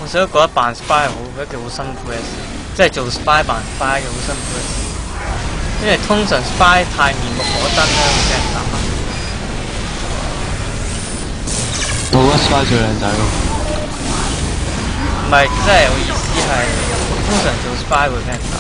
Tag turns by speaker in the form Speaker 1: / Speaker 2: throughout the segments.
Speaker 1: 我成日覺得扮 spy 係一件好辛苦嘅事，即係做 spy 扮 spy 嘅好辛苦嘅事，因為通常 spy 太面目可憎咧，會俾人打。
Speaker 2: 我覺得 spy 最靚仔喎。
Speaker 1: 唔係，即係我意思係，通常做 spy 會俾人打。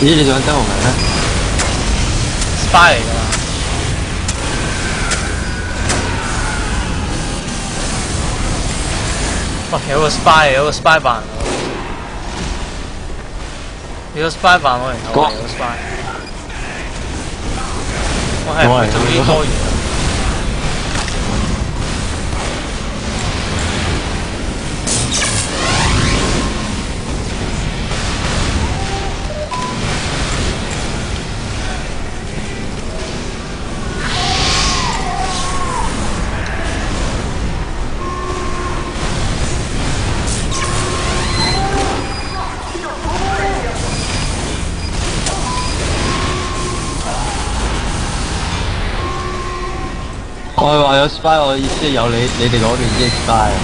Speaker 2: 咦，你想真紅人咩
Speaker 1: ？spy 嚟㗎嘛？哇！有個 spy 扮我，有個 spy 扮我嚟頭，有個 spy。我係唔會做呢啲多餘。
Speaker 2: 我係話有 spy， 我嘅意思係有你哋嗰邊啲 spy 啊。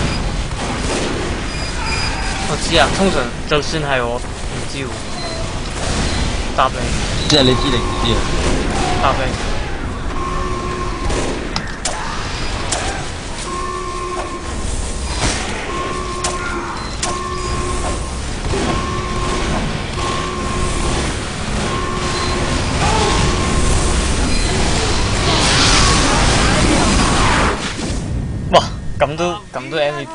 Speaker 1: 我知啊，通常就算係我唔知喎，答你。
Speaker 2: 即係你知定唔知啊？
Speaker 1: 答你。咁都 MVP，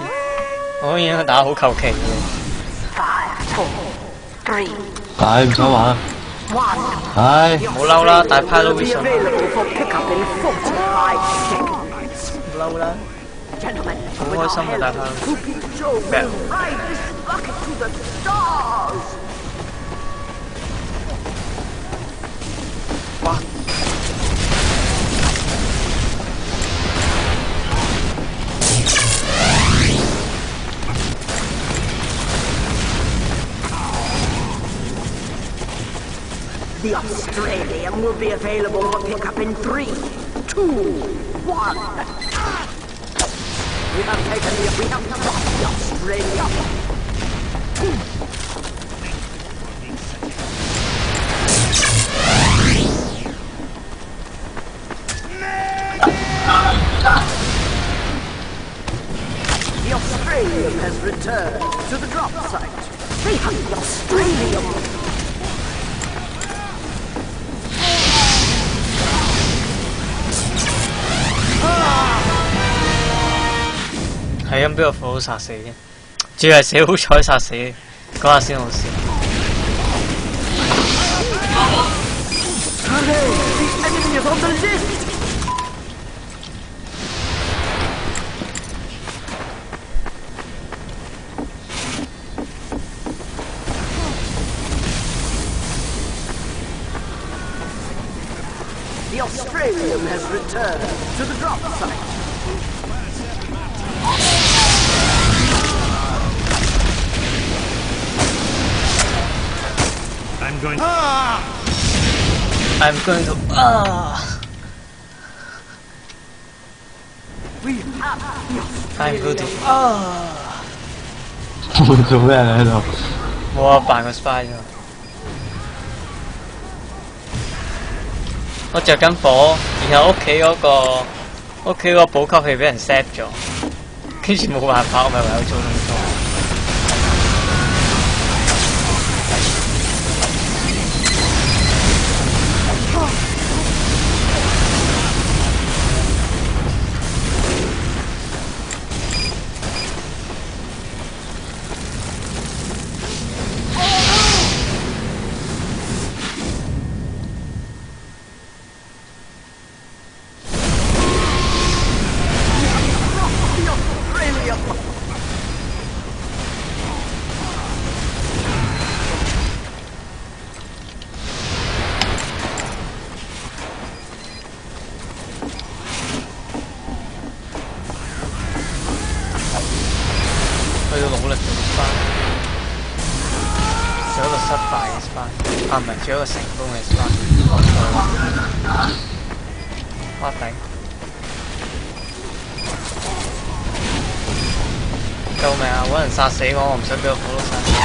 Speaker 1: 我已經打好求其嘅。
Speaker 2: 唉，唔想玩。唉，
Speaker 1: 唔好嬲啦，大派都會信。唔嬲啦，好開心嘅大派。咩？哇！The
Speaker 3: Australian will be available for pickup in 3, 2, 1. We have dropped the Australia. The Australian has returned to the drop site. They have the Australian.
Speaker 1: 係咁俾個火殺死嘅，仲要係死好彩殺死，嗰下先好笑。
Speaker 3: The Australian has returned to the drop site.
Speaker 1: I'm going to
Speaker 2: 做咩你喺度？
Speaker 1: 冇啊，扮個 spy 啫。我着緊火，然後屋企個補給器俾人 set 咗，跟住冇辦法，我咪唯有做咁多。力做 spy， 做一個失敗嘅 spy， 啊唔係，做一個成功嘅 spy。哇頂！救命啊！揾人殺死我，我唔想俾個火爐殺死我。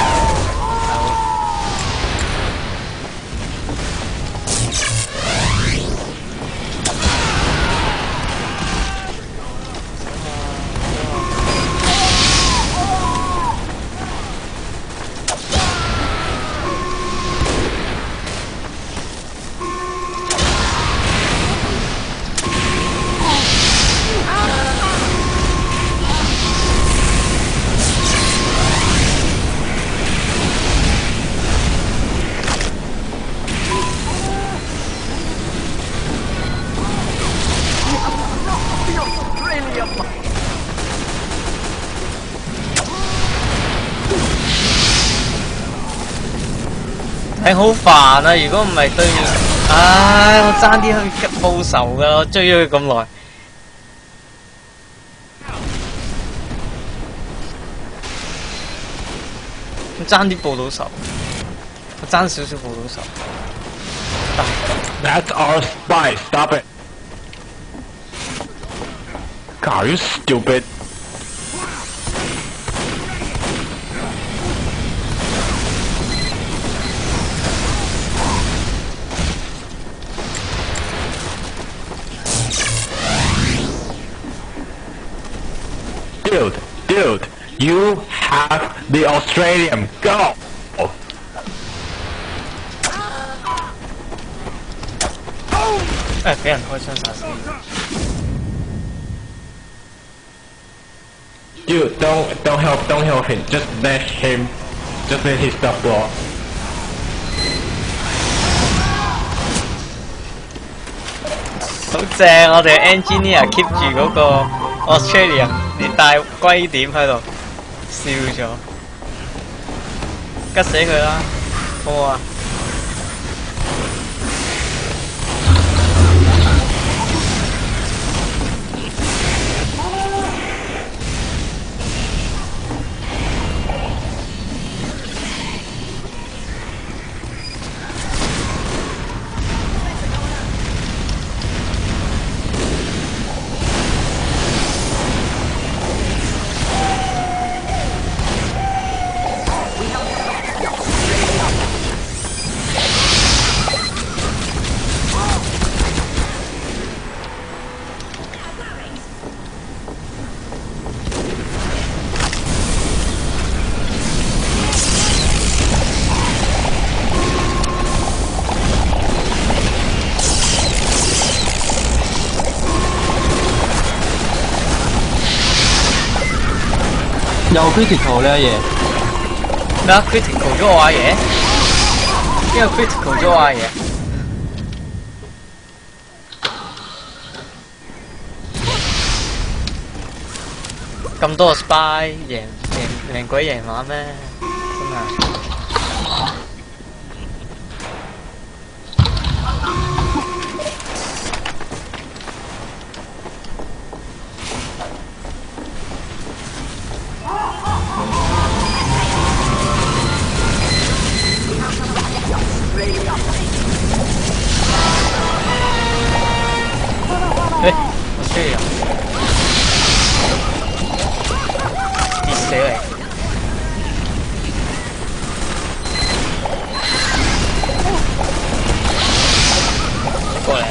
Speaker 1: 係好煩啊！如果唔係對面，唉，我爭啲去報仇噶，我追咗佢咁耐，我爭啲報到仇，我爭少少報到仇。
Speaker 4: That's our spy. Stop it. God, you stupid. Dude, you have the Australian. Go!
Speaker 1: 俾人開槍殺死。
Speaker 4: Dude, don't help him. Just let his stuff blow.
Speaker 1: 好正，我哋 engineer keep 住嗰個 Australian 連帶龜點喺度笑咗，吉死佢啦！好唔好啊？
Speaker 2: 有 critical 呢嘢。
Speaker 1: 咩啊 ？critical 咗我阿爺？邊個 critical 咗我阿爺？咁多個 spy 贏鬼贏馬咩？真係。我需要跌死你！過嚟啊！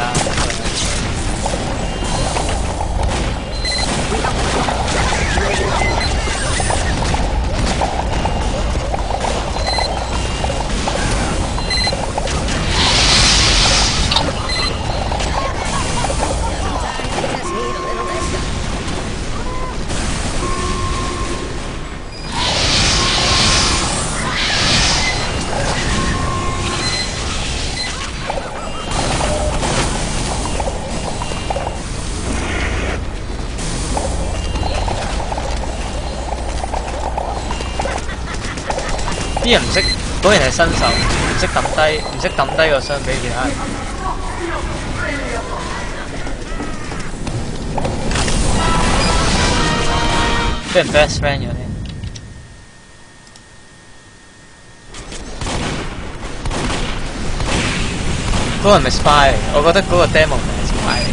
Speaker 1: 啲人唔識，果然係新手，唔識抌低個箱俾其他人。俾人 best friend 咗添。嗰個係咪 spy 嚟？我覺得嗰個 demo 咪係 spy 嚟。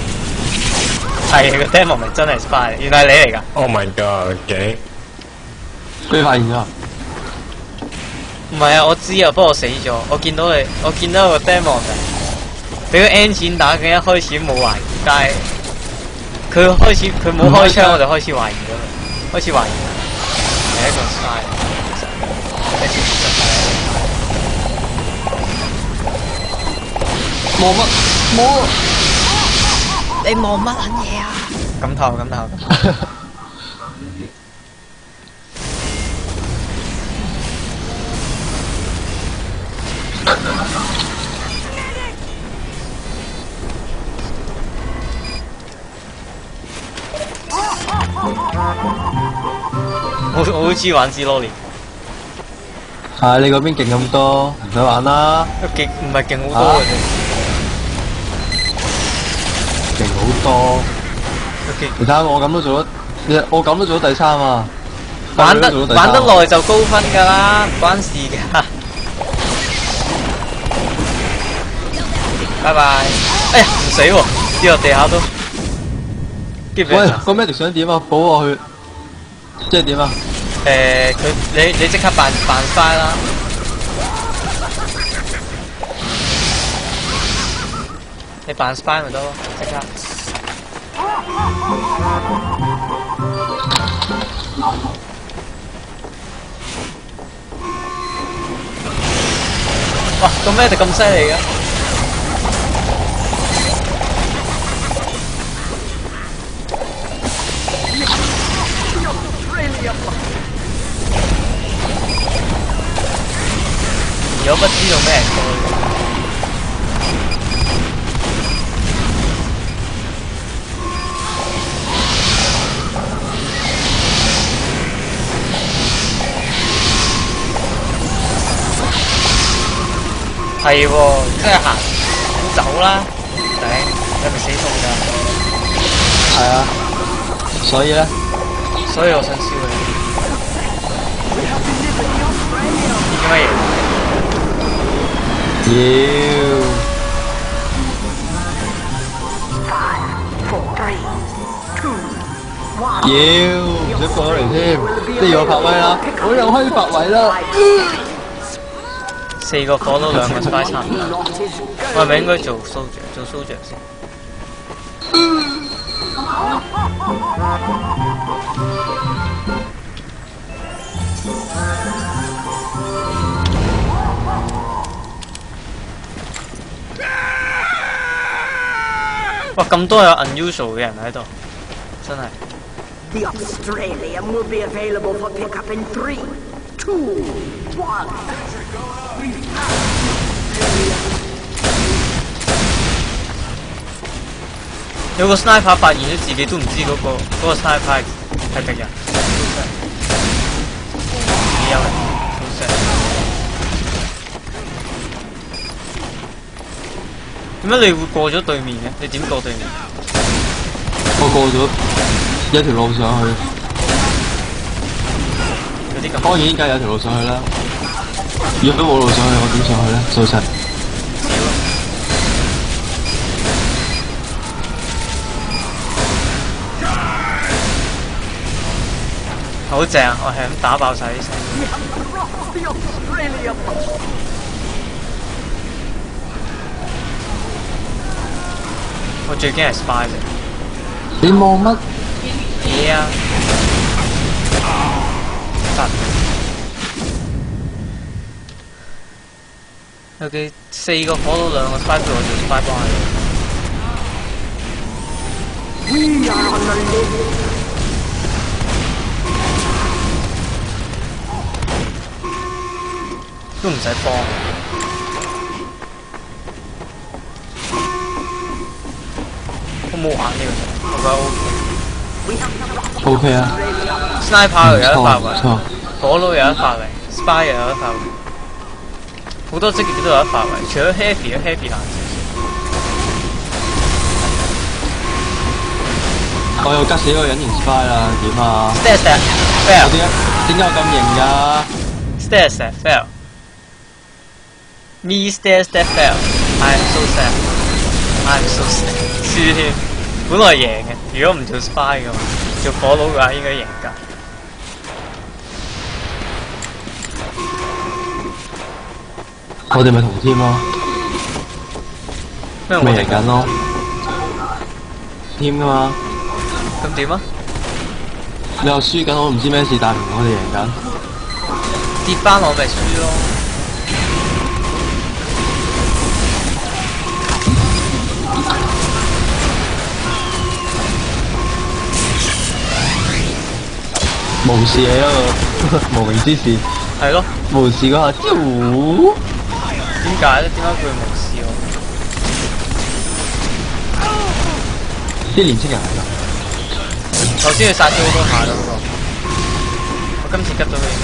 Speaker 1: 係個 demo 咪真係 spy 嚟，原來係你嚟㗎。
Speaker 4: Oh my god！嘅，
Speaker 2: 俾發現咗。
Speaker 1: 唔係啊，我知啊，不過我死咗。我見到你，我見到個 demo 咪俾個 N 錢打嘅，一開始冇懷疑，但係佢冇開槍，我就開始懷疑咗啦。開始懷疑係一個 spy。
Speaker 2: 望乜？冇。
Speaker 1: 你望乜撚嘢啊？咁頭。我好中意玩 Zero 連，
Speaker 2: 係你嗰邊勁咁多，唔使玩啦。
Speaker 1: 勁唔係勁好多嘅啫。
Speaker 2: 勁好多。你睇下我咁都做咗，我咁都做咗第3啊！
Speaker 1: 玩得耐就高分㗎啦，唔關事㗎。拜拜。哎呀，唔死喎，跌落地下都。喂，
Speaker 2: 個 medic 想點啊？保我去，即係點啊？
Speaker 1: 你即刻扮 spy 啦。你扮 spy 咪得咯，即刻。哇，個咩咁犀利嘅？如果不知道咩人歌。係喎，真係行，咁走啦！頂，你係咪死痛㗎？
Speaker 2: 係啊，所以咧，
Speaker 1: 所以我想燒你。點乜嘢？
Speaker 2: 唔使過咗嚟添，即係我發威啦，我又可以發圍啦。
Speaker 1: 4個火都2個 spy 差唔多，我係咪應該做 soldier 先？哇！咁多有 unusual 嘅人喺度，真係。
Speaker 3: The Australian will be available for pickup in 3, 2, 1.
Speaker 1: 有個 sniper 發現咗自己都唔知嗰個 sniper 係敵人，幾有人，好正。點解你會過咗對面嘅？你點過對面？
Speaker 2: 我過咗一條路上去。
Speaker 1: 有啲咁。
Speaker 2: 當然梗係有條路上去啦。如果冇路上去，我點上去咧？數實。
Speaker 1: 好正，我係咁打爆晒啲聲。我最驚係 spy 啫。
Speaker 2: 你望乜
Speaker 1: 嘢啊？有幾4個火到2個 spy 陪我做 spy 幫都唔使幫。我冇玩呢個，我覺得
Speaker 2: ？OK 啊
Speaker 1: Sniper 又有得發圍，
Speaker 2: 唔錯
Speaker 1: 火爐有得發圍 ，Spy 又有得發圍，好多職業都有得發圍，除咗 Heavy 難少少。
Speaker 2: 我又吉死個隱形 spy 啦，點啊
Speaker 1: Stairs fail，
Speaker 2: 點解我咁型㗎？
Speaker 1: Stairs fail，Me stairs fail。I'm so sad. I'm so sad。輸添，本來贏嘅，如果唔做 spy 嘅話，做火佬嘅話應該贏㗎。
Speaker 2: 我哋咪同 team 咯，
Speaker 1: 咩
Speaker 2: 咪贏緊咯，team 噶嘛。
Speaker 1: 咁點啊？
Speaker 2: 你又輸緊，我唔知咩事，但係我哋贏緊。
Speaker 1: 跌翻我咪輸咯。
Speaker 2: 無視係一個無名之事。
Speaker 1: 係咯。
Speaker 2: 無視嗰下，
Speaker 1: 點解咧？點解佢會無視我？
Speaker 2: 啲年青人嚟㗎。
Speaker 1: 頭先佢殺咗好多下啦，嗰個。我今次吉到佢應該。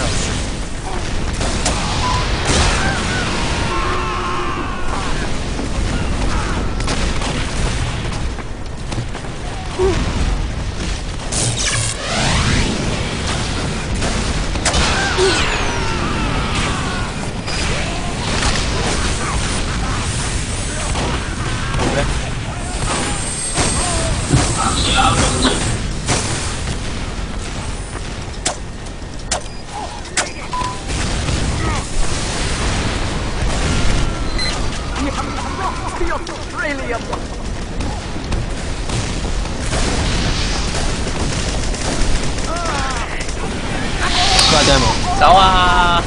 Speaker 1: 走啊！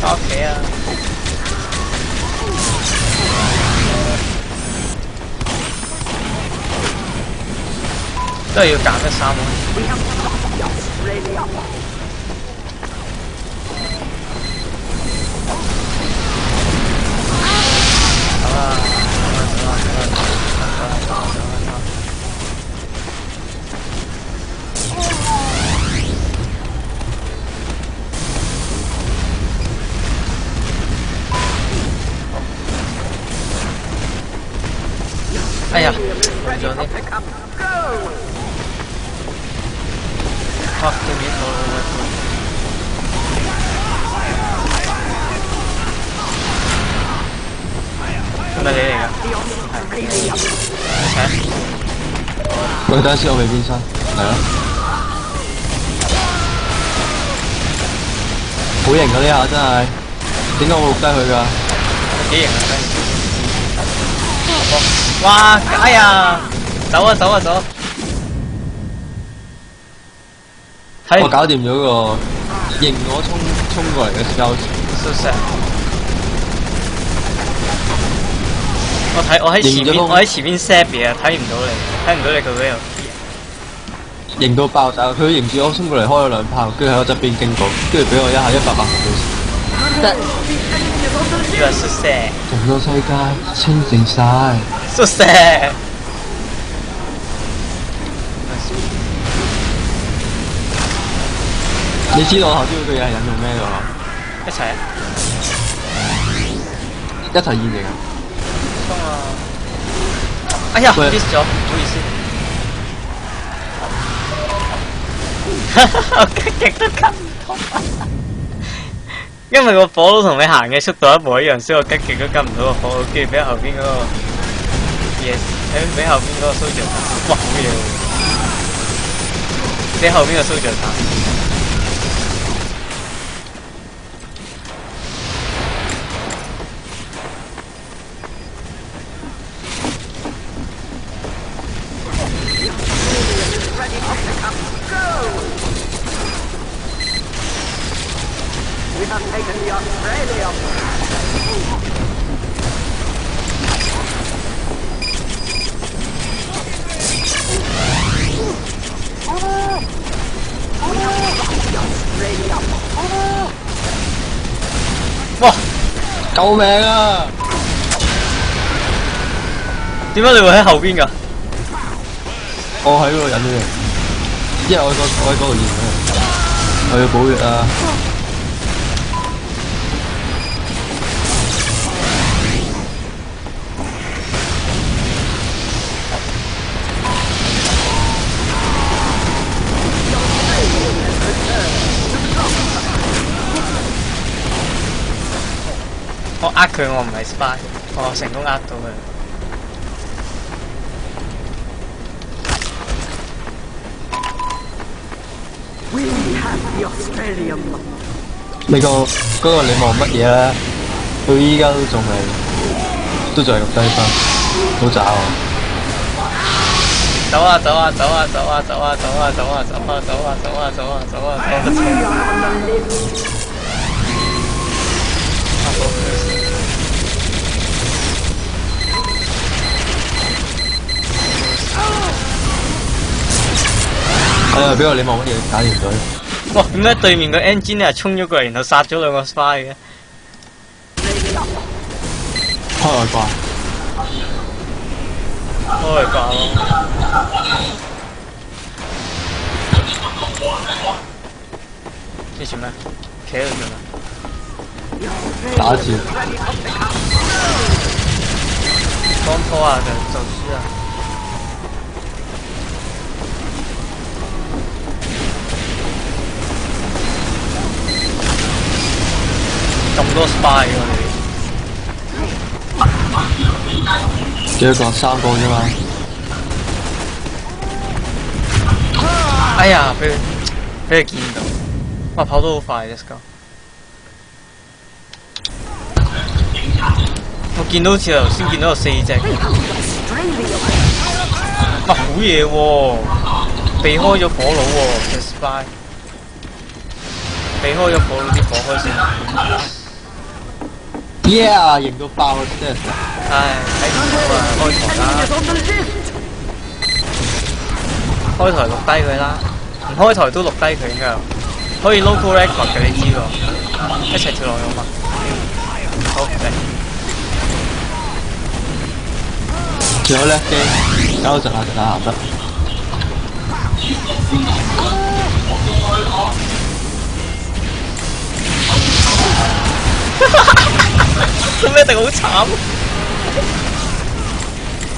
Speaker 1: 翻屋企啊！都係要揀得3咯。走啊！哎呀，冇咗呢。fuck 對面頭係咪你嚟㗎？係。
Speaker 2: 喂，等陣先，我未變身，嚟啦！好型㗎呢下真係，點解我會錄低佢㗎？
Speaker 1: 幾型啊！哇！哎呀，走啊走啊走！
Speaker 2: 我搞掂咗個迎我衝過嚟嘅 scout。So
Speaker 1: sad。我喺前面 set 嘢，睇唔到你佢嗰度。
Speaker 2: 迎到爆炸，佢迎住我衝過嚟開咗2炮，跟住喺我側邊經過，跟住俾我一下180度。
Speaker 1: You are so sad。
Speaker 2: 成個世界清靜晒。
Speaker 1: So sad。
Speaker 2: 你知道我頭先嗰句嘢係引用咩㗎嘛？
Speaker 1: 一齊啊！
Speaker 2: 一齊現形啊！
Speaker 1: 衝啊！哎呀 ，miss 咗，唔好意思。我極都跟唔到，因為個火佬同你行嘅速度一模一樣，所以我極都跟唔到個火佬，跟住俾後邊嗰個嘢，俾後邊嗰個蘇著彈，哇好嘢喎！俾後邊個蘇著彈。哇！
Speaker 2: 救命啊！
Speaker 1: 點解你會喺後邊㗎？
Speaker 2: 我喺嗰度引咗你，因為我喺嗰度現嘅，我要補血啊！
Speaker 1: 我呃佢，我唔係 spy，我成功呃到佢。
Speaker 3: We have the Australium.
Speaker 2: 你個你望乜嘢咧？到依家都仲係錄低分，好渣喎！
Speaker 1: 走啊走啊走啊走啊走啊走啊走啊走啊走啊走啊走啊走啊走啊！
Speaker 2: 俾我你望乜嘢搞掂咗？
Speaker 1: 哇！點解對面個 engine 係衝咗過嚟，然後殺咗兩個 spy 嘅？
Speaker 2: 開外掛。
Speaker 1: 開外掛咯。你做咩？企喺度做咩？
Speaker 2: 打字。
Speaker 1: 幫拖下佢就輸啦。咁多 spy 喎你？
Speaker 2: 幾多個？3個啫嘛。
Speaker 1: 哎呀，俾佢見到，哇跑得好快 ，let's go！ 我見到好似頭先見到有4隻，哇好嘢喎！避開咗火佬喎，隻 spy， 避開咗火佬啲火開先。
Speaker 2: Yeah， 型到爆啊！真係。
Speaker 1: 唉，睇唔到啊，開台啦！開台錄低佢啦，唔開台都錄低佢應該有，可以 local record 嘅你知喎，一齊跳落去嘛。好嚟。
Speaker 2: 仲有叻機，搞到窒下行得。
Speaker 1: 咁一定好慘，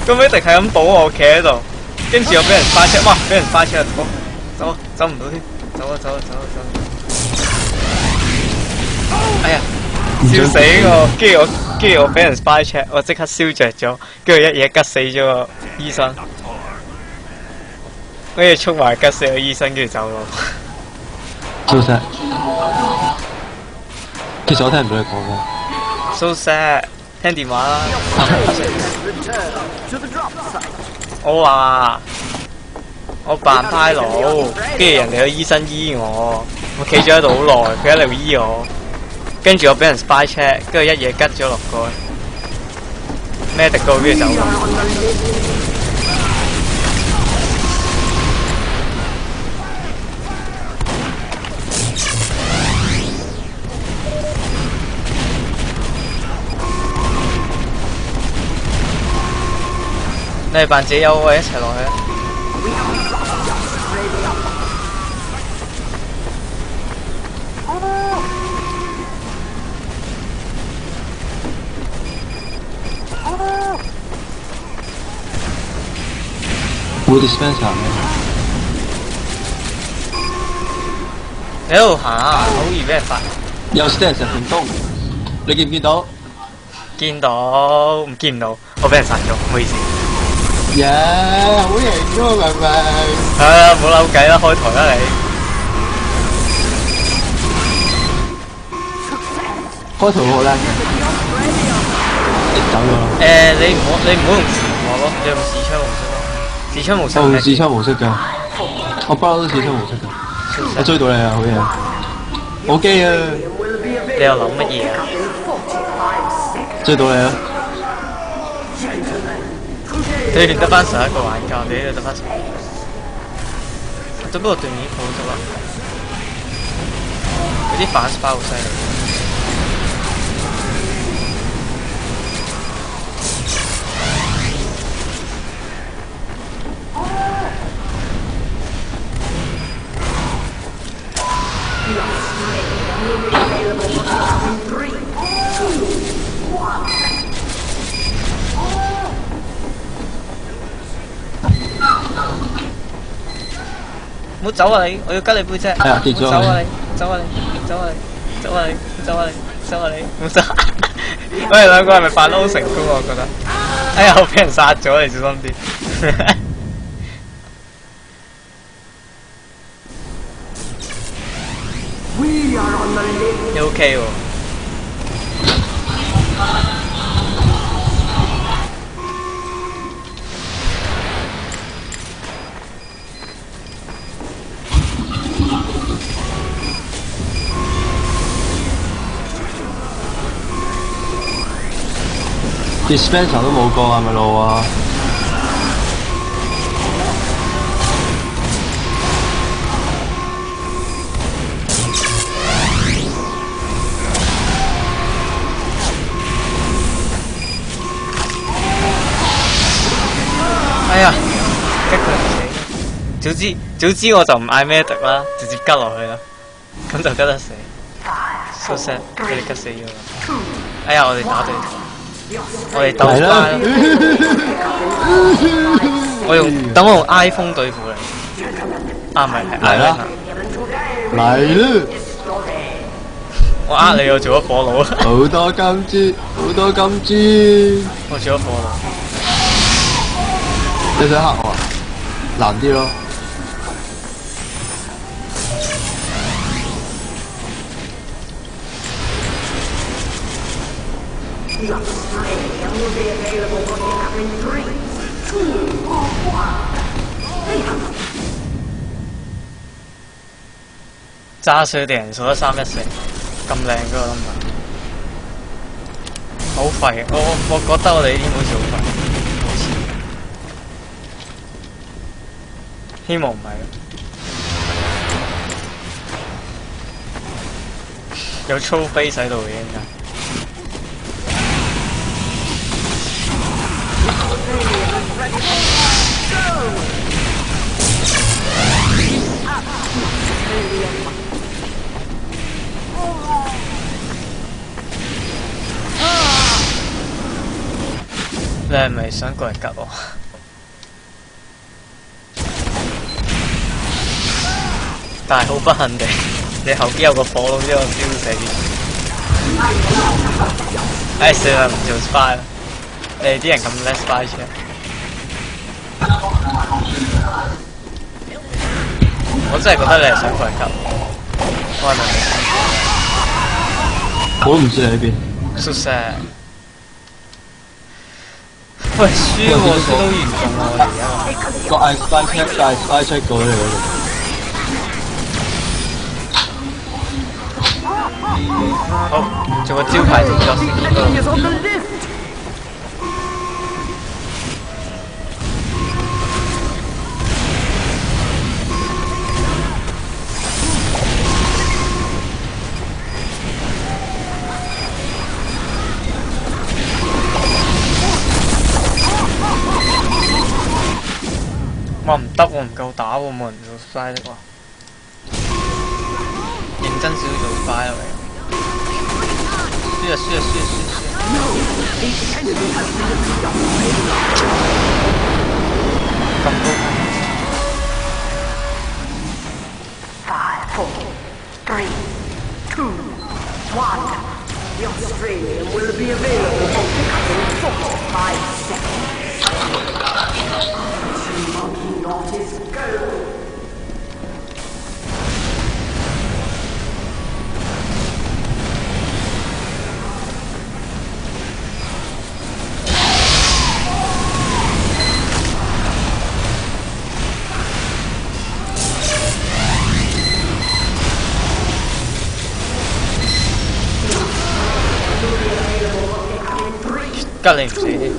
Speaker 1: 咁一定係咁保我企喺度，跟住又俾人快車，哇！俾人快車走唔到添，走。哎呀，笑死我！跟住我俾人 spy check， 我即刻燒着咗，跟住一嘢吉死咗個醫生，跟住衝埋吉死個醫生，跟住走咯。
Speaker 2: 做晒。其實我聽唔到你講咩。
Speaker 1: So sad， 聽電話啦。我話我扮派佬，跟住人哋個醫生醫我，我企咗喺度好耐，佢喺度醫我，跟住我俾人 spy check， 跟住一嘢吉咗落過去，咩敵高跟住走咗。你係扮自己有位一齊落去啊！
Speaker 2: 會 dispenser 咩？
Speaker 1: 你喺度行啊，好易俾人發。
Speaker 2: 有 stairs 成功，你見唔見到？
Speaker 1: 見到，見唔到，我俾人殺咗，唔好意思。
Speaker 2: 耶，好型喎，明明。
Speaker 1: 係啊，冇扭計啦，開台啦你。
Speaker 2: 開台好叻嘅，走咗啦。
Speaker 1: 你唔好用視我咯，你用視窗模式咯。視窗模式。
Speaker 2: 我用視窗模式㗎，我不嬲都視窗模式㗎。我追到你啊，好嘢！好機啊！
Speaker 1: 你又諗乜嘢啊？
Speaker 2: 追到你啦！
Speaker 1: 對面得翻11個玩家，你呢度得翻10個。只不過對面已經好咗啦。嗰啲反 spy 好犀利。唔好走啊你！我要吉你背脊。
Speaker 2: 係啊，跌咗。
Speaker 1: 走啊你！走啊你！走啊你！走啊你！走啊你！收啊你，冇收。我哋兩個係咪扮得好成功？我覺得。哎呀，我俾人殺咗，你小心啲。
Speaker 3: We are on the limit.
Speaker 1: 你 OK 喎。
Speaker 2: dispenser 都冇過係咪路啊？
Speaker 1: 哎呀，吉佢唔死。早知我就唔嗌咩敵啦，直接吉落去啦，咁就吉得死。So sad， 俾你吉死咗啦。哎呀，我哋打對。我哋鬥快啦！等我用 iPhone 對付你。啊，唔係
Speaker 2: 嚟啦！嚟啦！
Speaker 1: 我呃你，我做咗火佬。
Speaker 2: 好多金珠，好多金珠。
Speaker 1: 我做咗火佬。
Speaker 2: 你想嚇我啊？難啲咯。
Speaker 1: 炸碎地人數得314，咁靚嗰個 number， 好廢。我覺得我哋呢啲好似好廢，好似。希望唔係咯。有粗飛喺度嘅應該。你係咪想過嚟吉我？但係好不幸地，你後邊有個火龍將我燒死。唉，算啦，唔做 spy 啦。你哋啲人咁叻 spy 出嚟。我真係覺得你係想過嚟吉我，我係咪？
Speaker 2: 我都唔知你喺邊。
Speaker 1: So sad。喂，輸喎，輸到嚴重喎，而家。
Speaker 2: 個 I spy check 過你嗰度。
Speaker 1: 好，做個招牌動作先。我唔得喎，唔夠打喎，冇人做 spy 的喎。認真少少做 spy 啦，輸啊！咁高。
Speaker 3: 5, 4, 3, 2, 1. The Australian will be available for pickup in 45 seconds. Monkey naughties, go!
Speaker 1: Cắt lên một xí đi.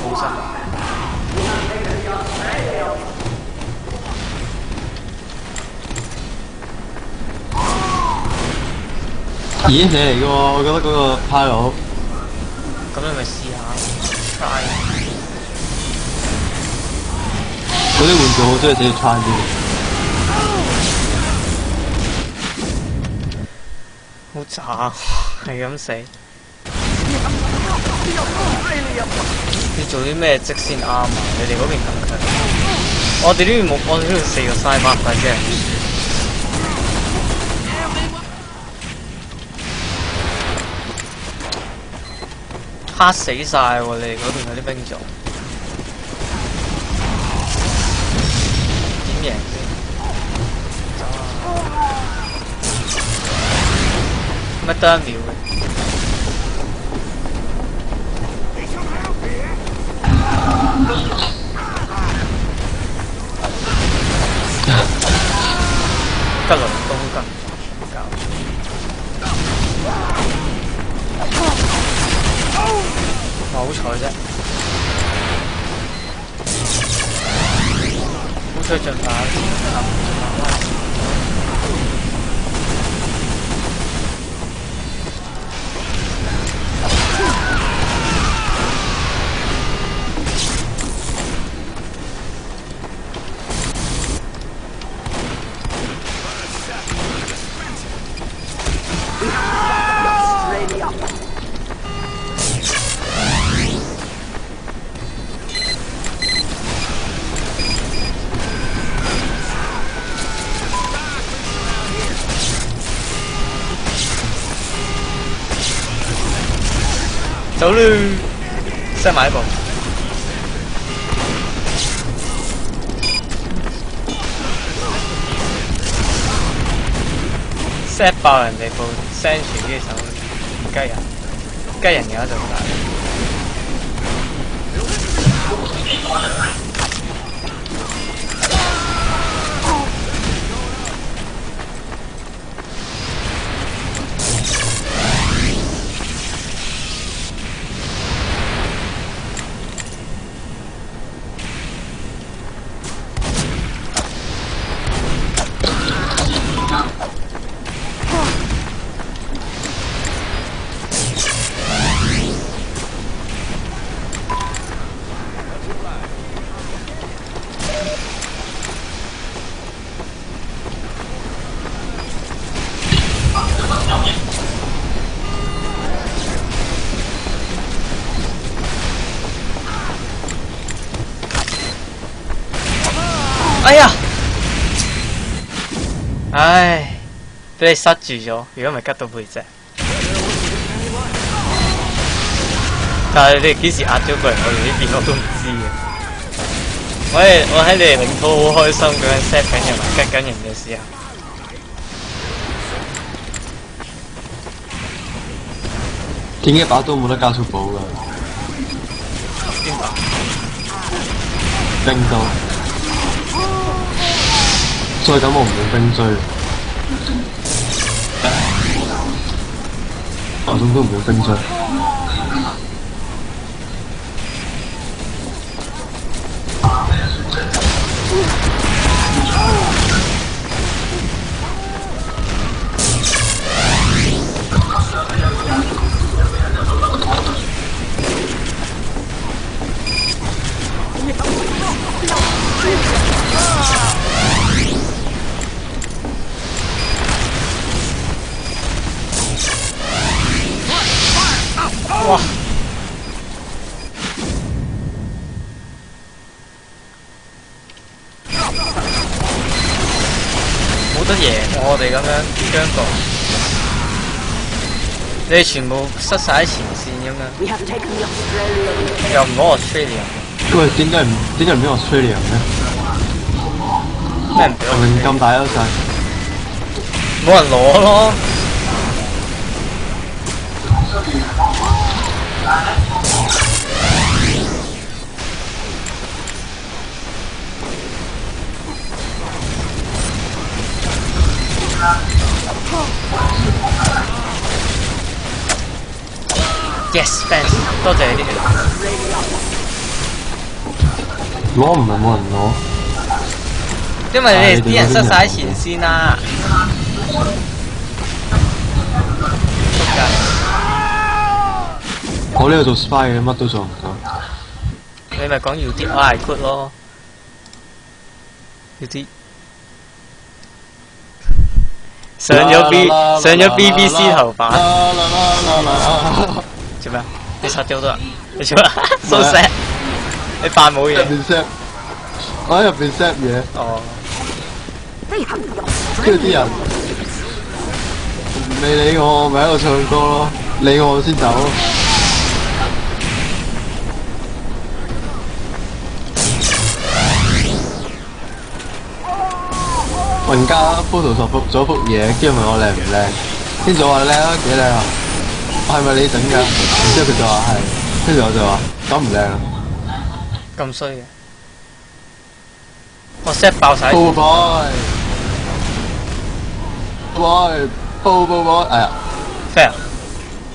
Speaker 1: Không sao.
Speaker 2: 咦，你嚟嘅喎，我覺得嗰個派佬。
Speaker 1: 咁你咪試下 try。
Speaker 2: 嗰啲玩具好中意寫 try 啲。
Speaker 1: 好渣，係咁死。你做啲咩職先啱啊？你哋嗰邊咁強，我哋呢邊冇，我哋呢度4個嘥8塊啫。嚇死晒喎！你哋嗰邊嗰啲兵種點贏先？走啊！乜得一秒嘅？吉倫東吉，好彩啫！好彩進化走啦 ，set 埋一步。set 爆人哋部 sentry 嘅時候，唔雞人，雞人嘅話就好大。哎呀！唉，俾你塞住咗，如果唔係吉到背脊。但係你哋幾時壓咗過嚟我哋呢邊我都唔知嘅。我喺你哋領土好開心咁樣 set 緊人同吉緊人嘅時候，
Speaker 2: 點解把刀冇得加速寶㗎？
Speaker 1: 邊把？
Speaker 2: 冰刀。再咁我唔用冰追，我總都唔用冰追。哇！冇得贏我哋咁樣僵局，你哋全部塞晒喺前線咁樣，又唔攞 Australia。喂，點解唔俾 Australia 咧？
Speaker 1: 咩唔俾我？
Speaker 2: 明明咁大優勢，
Speaker 1: 冇人攞咯。Yes, thanks， 多謝你啲。
Speaker 2: 攞唔係冇人攞，
Speaker 1: 因為你哋啲人塞晒喺前線啦。
Speaker 2: 我呢度做 spy 嘅，乜都做唔到。
Speaker 1: 你咪講要啲 I could 咯，要啲上咗 BBC 頭版。做咩？你殺咗好多人？你做咩 ？so sad， 你扮冇嘢。
Speaker 2: 我喺入邊 set 嘢。
Speaker 1: 哦。
Speaker 2: 跟住啲人未理我，咪喺度唱歌咯。理我先走咯。雲家 Photoshop 咗幅嘢，跟住問我靚唔靚，跟住我話靚啊，幾靚啊，係咪你整㗎？然之後佢就話係，跟住我就話咁唔靚啊。
Speaker 1: 咁衰嘅，我 set 爆晒。
Speaker 2: Boy boy，哎呀
Speaker 1: fail，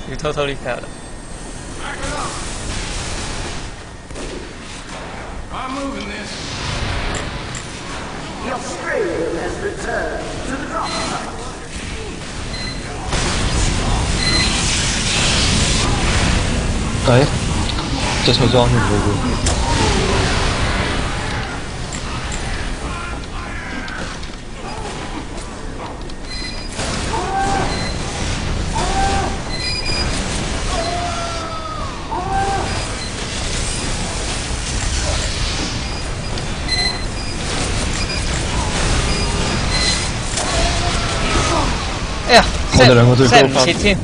Speaker 1: you totally failed。The
Speaker 3: Australian has returned to the drop site.
Speaker 2: 誒，着錯裝添唔好
Speaker 1: 哎呀，
Speaker 2: 我哋兩個最高
Speaker 1: set
Speaker 2: 分
Speaker 1: 唔切添，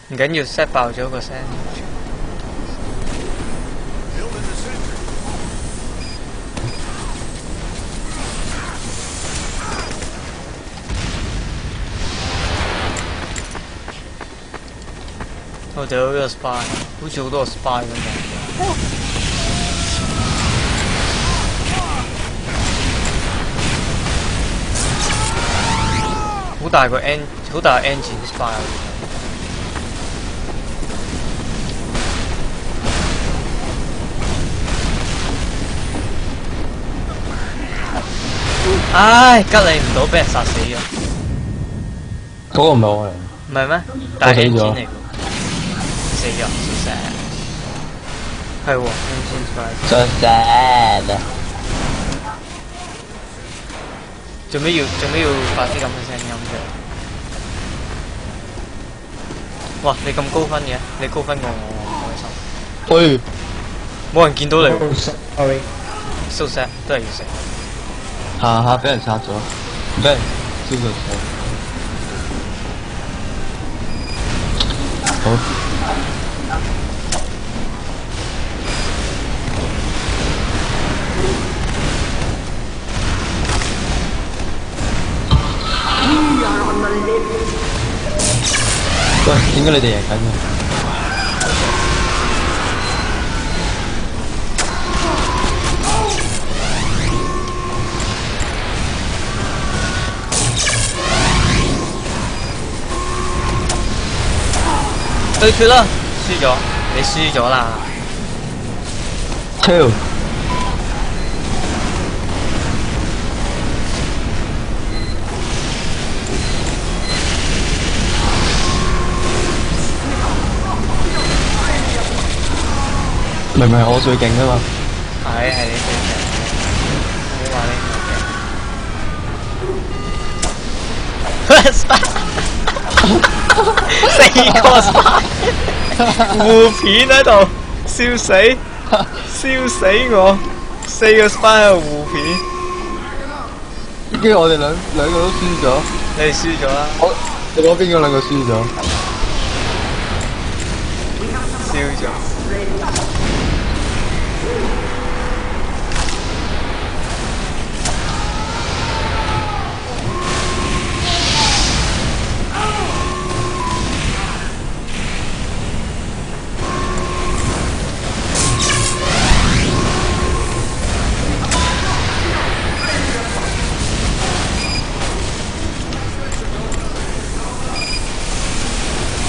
Speaker 1: 唔緊要 set 爆咗個聲。我掉咗個 spy，好似好多個 spy 咁樣。好大個 好大 engine spy。唉，吉你唔到，俾人殺死咗。
Speaker 2: 嗰個唔係我嚟。
Speaker 1: 唔係咩？但係 engine 嚟㗎，死咗，so sad。係喎 ，engine spy。So
Speaker 2: sad。
Speaker 1: 做咩要發啲咁嘅聲音出嚟？哇！你咁高分嘅，你高分過我，唔開心。
Speaker 2: 喂，
Speaker 1: 冇人見到你喎
Speaker 4: sorry，
Speaker 1: ，so sad，都係要食。
Speaker 2: 下俾人殺咗，俾人燒咗。好。喂，點解你哋贏緊嘅？
Speaker 1: 對決啦，輸咗，你輸咗啦。
Speaker 2: 超。明明係我最勁㗎嘛。
Speaker 1: 係你最勁，我話你唔勁。4個 spy 互片喺度，笑死，笑死我！4個 spy 喺度互片，
Speaker 2: 跟住我哋兩個都輸咗。
Speaker 1: 你哋輸咗啦，
Speaker 2: 你嗰邊嗰兩個輸咗。
Speaker 1: 燒咗。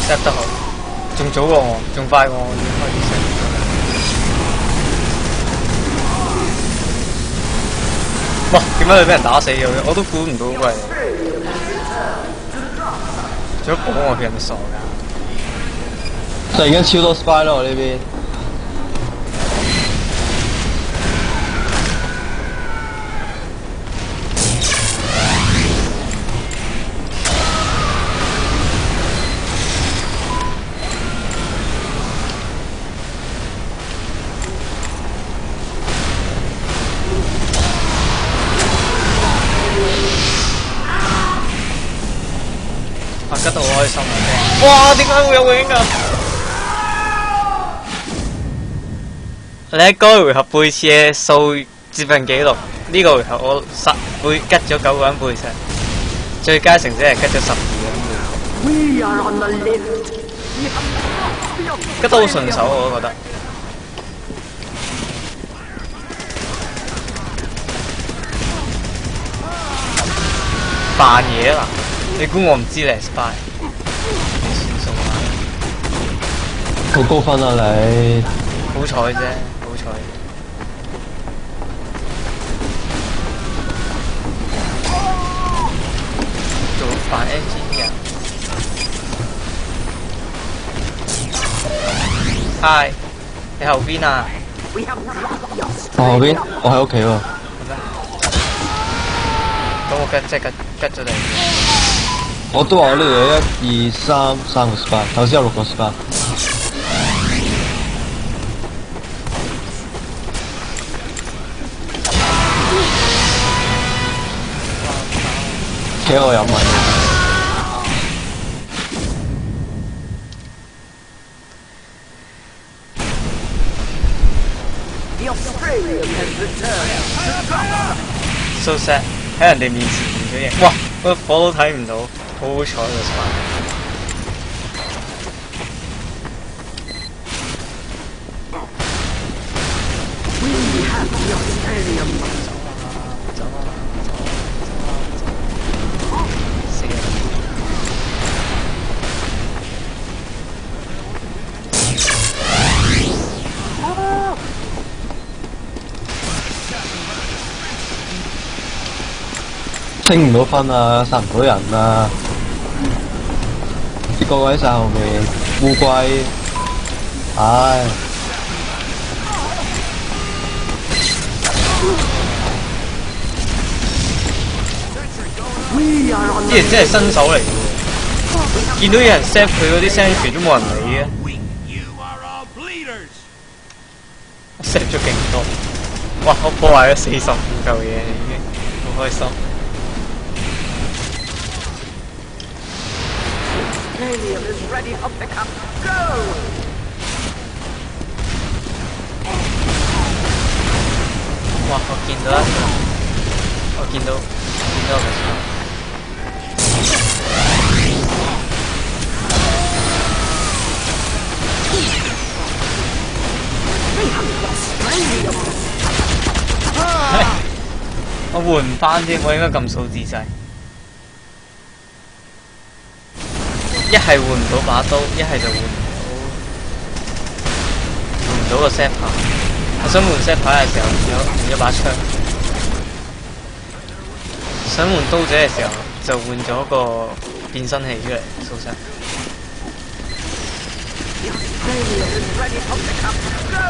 Speaker 1: set 得好，仲早過我，仲快過我已經開始 set。哇！點解你俾人打死咗嘅？我都估唔到喂。做乜保我俾人傻㗎？
Speaker 2: 突然間超多 spy 咯，我呢邊。
Speaker 1: 吉到好開心啊！哇！點解會有永啊？你喺該回合背刺嘅數接近紀錄。呢、個回合我吉咗9個人背石，最佳成績係吉咗12個人背。
Speaker 3: We are on the lift. We have lost the
Speaker 1: 吉得好順手我都覺得。扮嘢啦！你估我唔知你係 spy？ 算數啦！
Speaker 2: 好高分啊你！
Speaker 1: 好彩啫，好彩。做扮 engine 嘅。Hi， 你後邊啊？
Speaker 3: We have lost the
Speaker 2: 我後邊
Speaker 3: Australia.
Speaker 2: 我喺屋企喎。
Speaker 1: 係咩？咁我吉咗你。
Speaker 2: 我都話我呢度有1、2、3個 spy， 頭先有6個 spy。企喺我飲埋。
Speaker 3: The Australian has returned to the drop site.
Speaker 1: So sad， 喺人哋面前變咗型。哇！個火都睇唔到，好彩個 spy。We
Speaker 3: have the Australian.
Speaker 1: 走啊！死啦！
Speaker 2: 清唔到分啊，殺唔到人啊！啲個個喺晒後面，烏龜，唉！
Speaker 1: 啲人真係新手嚟嘅喎，見到有人 set 佢嗰啲 sentry 都冇人理嘅。我 set 咗勁多，哇！我破壞咗45嚿嘢已經，好開心。
Speaker 3: Australia is ready for pickup. Go!
Speaker 1: 哇！我見到一個，我見到個場。 我換唔翻添，我應該撳數字掣。一係換唔到把刀，一係就換唔到個 set 牌。我想換 set 牌嘅時候有一把槍，想換刀仔嘅時候就換咗個變身器出嚟，蘇生。
Speaker 3: Australia is ready for pickup. Go!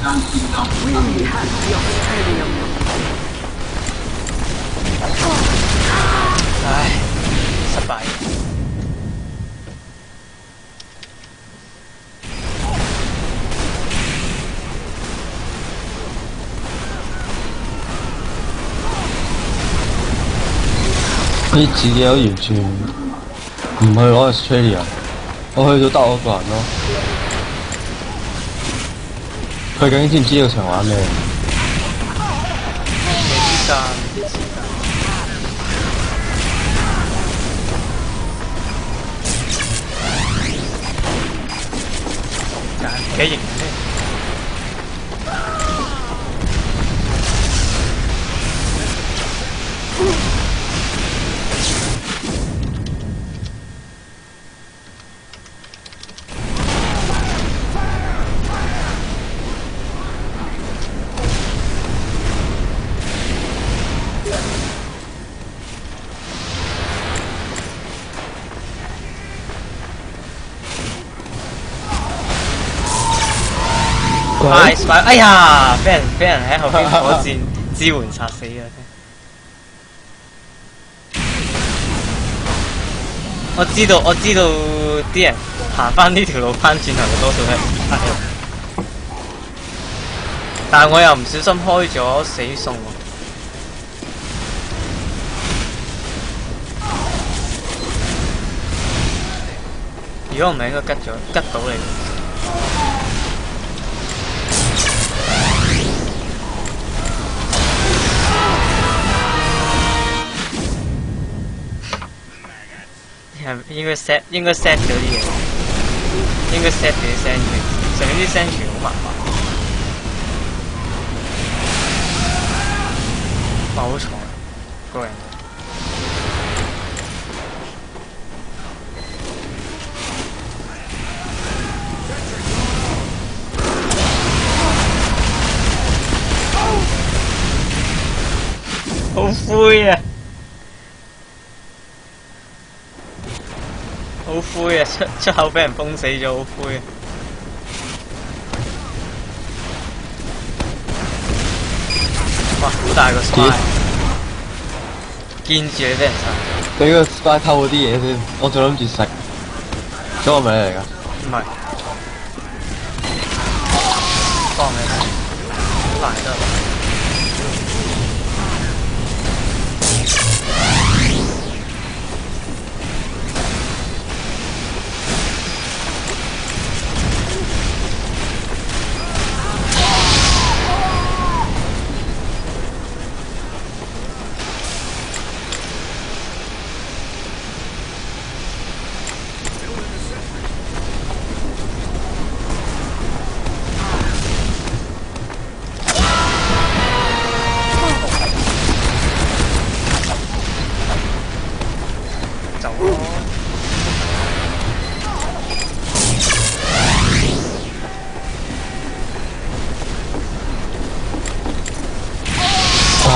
Speaker 3: We have the Australian.
Speaker 1: 唉，失敗。
Speaker 2: 你自己都完全唔去攞 Australia， 我去到得我一個人咯。佢究竟知唔知呢個場玩咩？
Speaker 1: 未知㗎，幾型啫！哎呀，俾人喺後邊火箭支援殺死咗。我知道啲人行翻呢條路翻轉頭嘅多數係唔得嘅，但係我又唔小心開咗死送喎。如果唔係應該吉到你。應該 set 咗啲嘢，應該 set 啲聲傳，上面啲聲傳好麻煩。哇！好重啊，個人。好灰啊！好灰啊！出口俾人崩死咗，好灰啊！哇！好大個 spy，見住你俾人殺。
Speaker 2: 俾個 spy 偷嗰啲嘢先，我仲諗住食。嗰個咪你嚟㗎？
Speaker 1: 唔係，幫你睇，好難得。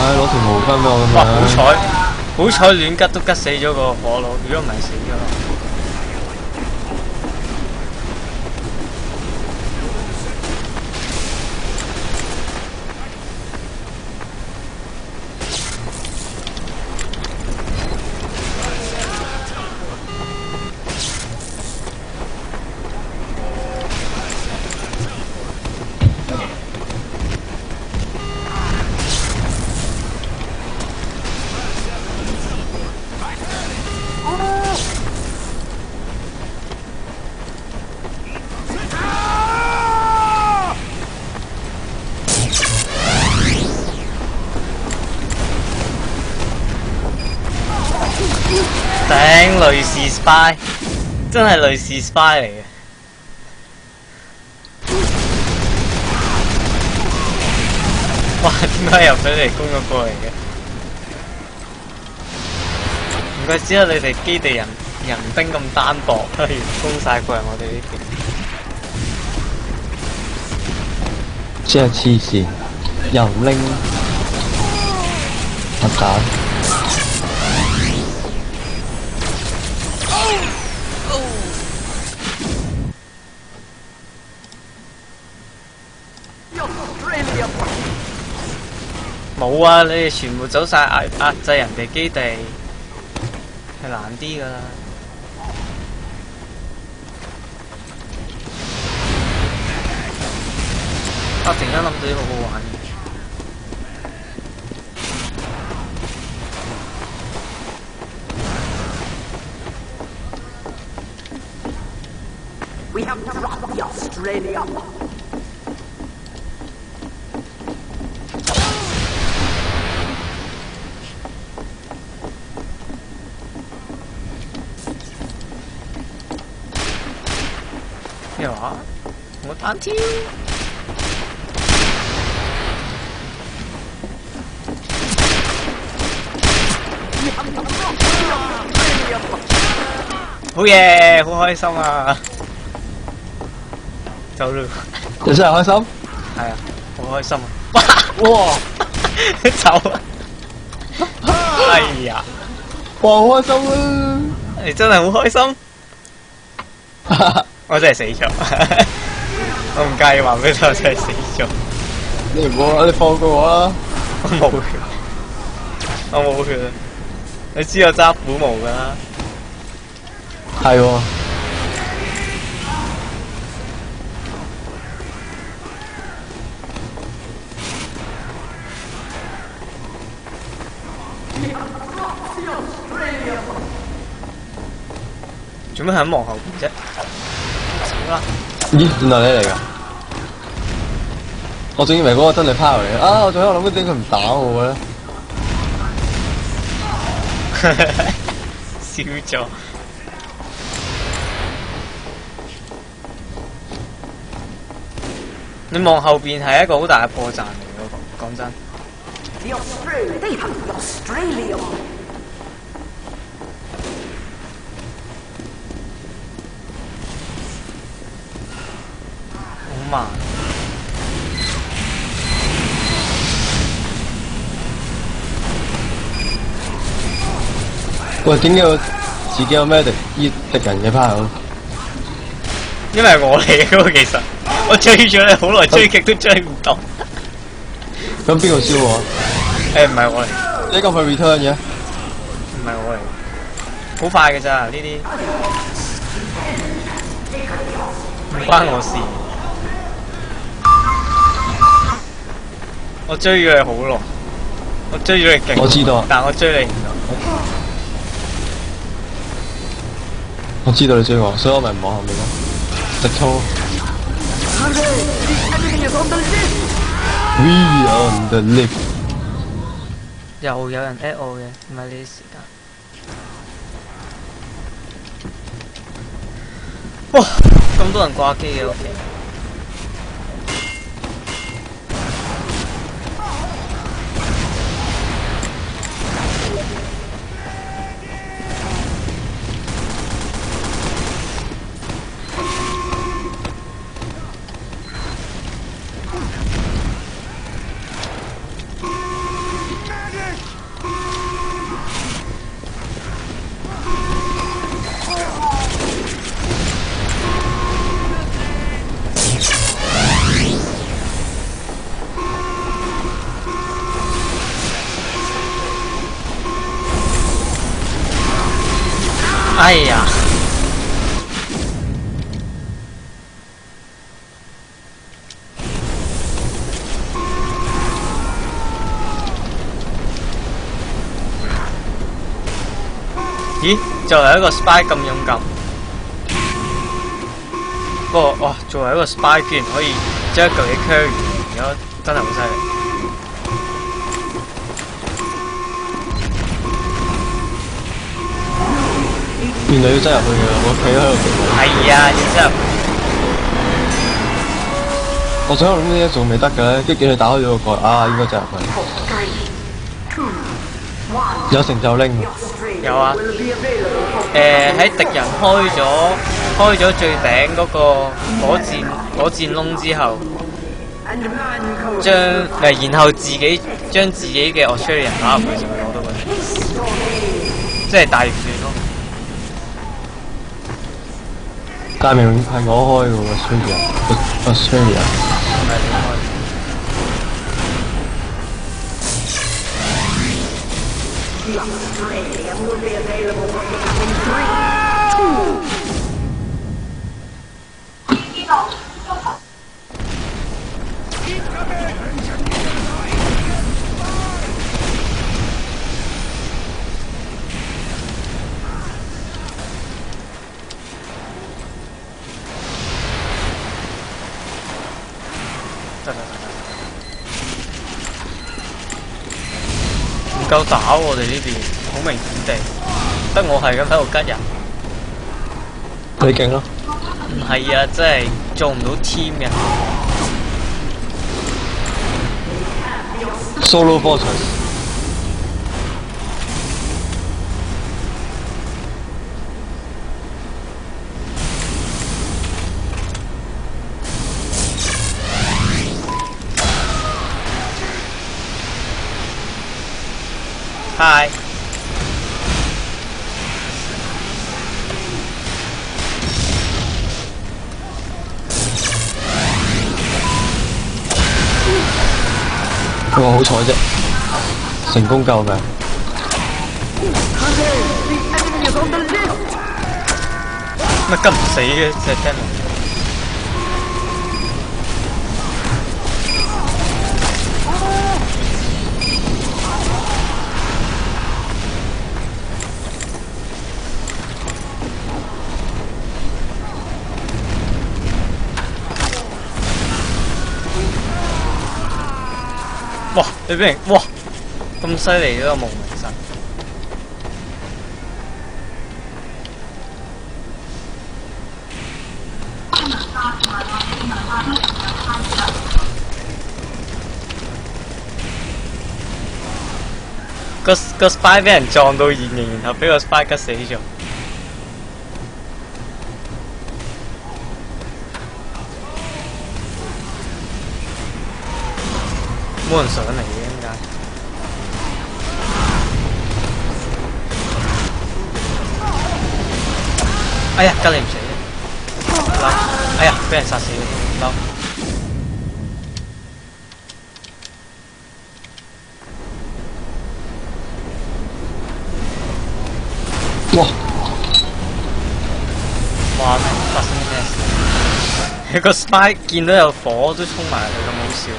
Speaker 2: 攞條毛巾俾我咁樣。
Speaker 1: 哇！好彩亂吉都吉死咗個火佬，如果唔係死咗啦。頂類似 spy， 真係類似 spy 嚟嘅。哇！點解又俾你攻咗過嚟嘅？唔怪之得你哋基地人兵咁單薄，不如攻晒過嚟我哋呢邊。
Speaker 2: 真係黐線，又唔拎核彈。
Speaker 1: 冇啊！你哋全部走晒壓制人哋基地，係難啲㗎啦。我突然間諗到啲好好玩嘅。
Speaker 3: We have dropped the Australia.
Speaker 1: 咩話？我單挑。好嘢，好開心啊！走啦！
Speaker 2: 你真係開心？
Speaker 1: 係啊，好開心啊！
Speaker 2: 哇！
Speaker 1: 走啊！哎呀！
Speaker 2: 哇，好開心啊！
Speaker 1: 你真係好開心。我真係死咗，我唔介意話俾你，我真係死咗。
Speaker 2: 你唔好，你放過我啦！
Speaker 1: 我冇血，我冇血啊！你知我揸苦無噶啦。
Speaker 2: 係喎。
Speaker 1: 做咩喺望後邊啫？走啦！
Speaker 2: 咦，原來你嚟㗎？我仲以為嗰個真係 power 嚟啊！我仲喺度諗點解佢唔打我嘅咧？
Speaker 1: 笑咗。你望後邊係一個好大嘅破綻嚟嘅，講真。
Speaker 3: The Australia, they have the Australia.
Speaker 1: 好慢。
Speaker 2: 喂，點解我自己有咩敵人嘅 part？
Speaker 1: 因為我嚟嘅喎，其實我追咗你好耐，追極都追唔到。
Speaker 2: 咁邊個燒我？
Speaker 1: 唔係我嚟。
Speaker 2: 你咁快 return 嘅？
Speaker 1: 唔係我嚟，好快嘅咋呢啲，唔關我事。我追咗你好耐，我追咗你勁。
Speaker 2: 我知道，
Speaker 1: 但我追你唔到。
Speaker 2: 我知道你追我，所以我咪唔望後面咯，直衝。We on the lift。
Speaker 1: 又有人 at 我嘅，唔係呢啲時間。哇！咁多人掛機嘅屋企。哎呀！咦？作為一個 spy 咁勇敢，不過哇，作為一個 spy 居然可以將一嚿嘢 carry 完咗，真係好犀利。
Speaker 2: 原來要擠入去嘅，我企喺度。
Speaker 1: 係啊，要擠入。
Speaker 2: 我想諗呢一仲未得嘅咧，跟住見佢打開咗個蓋，啊，應該擠入去。有成就拎。
Speaker 1: 有啊。喺敵人開咗最頂嗰個火箭窿之後，然後將自己嘅 Australia 打入去就會攞到佢，即係大逆轉咯。
Speaker 2: 但明明係我開嘅喎，Australia。
Speaker 1: 係你開。
Speaker 3: The Australia will be available for pickup in 3, 2.
Speaker 1: 唔夠打我哋呢邊，好明顯地，得我係咁喺度吉人。
Speaker 2: 你勁咯！
Speaker 1: 唔係啊，真係做唔到 team 嘅。
Speaker 2: Solo Fortress。
Speaker 1: Hi。
Speaker 2: 哇！好彩啫，成功救命。
Speaker 1: 乜急唔死嘅隻 Demon？哇！你俾人哇咁犀利呢個無名神，個 spy 俾人撞到現形，然後俾個 spy 吉死咗。冇人上嚟嘅點解？哎呀，吉你唔死嘅，嬲！哎呀，俾人殺死咗，嬲！
Speaker 2: 哇！
Speaker 1: 哇！發生咩事？佢個 spy 見到有火都衝埋嚟，咁好笑。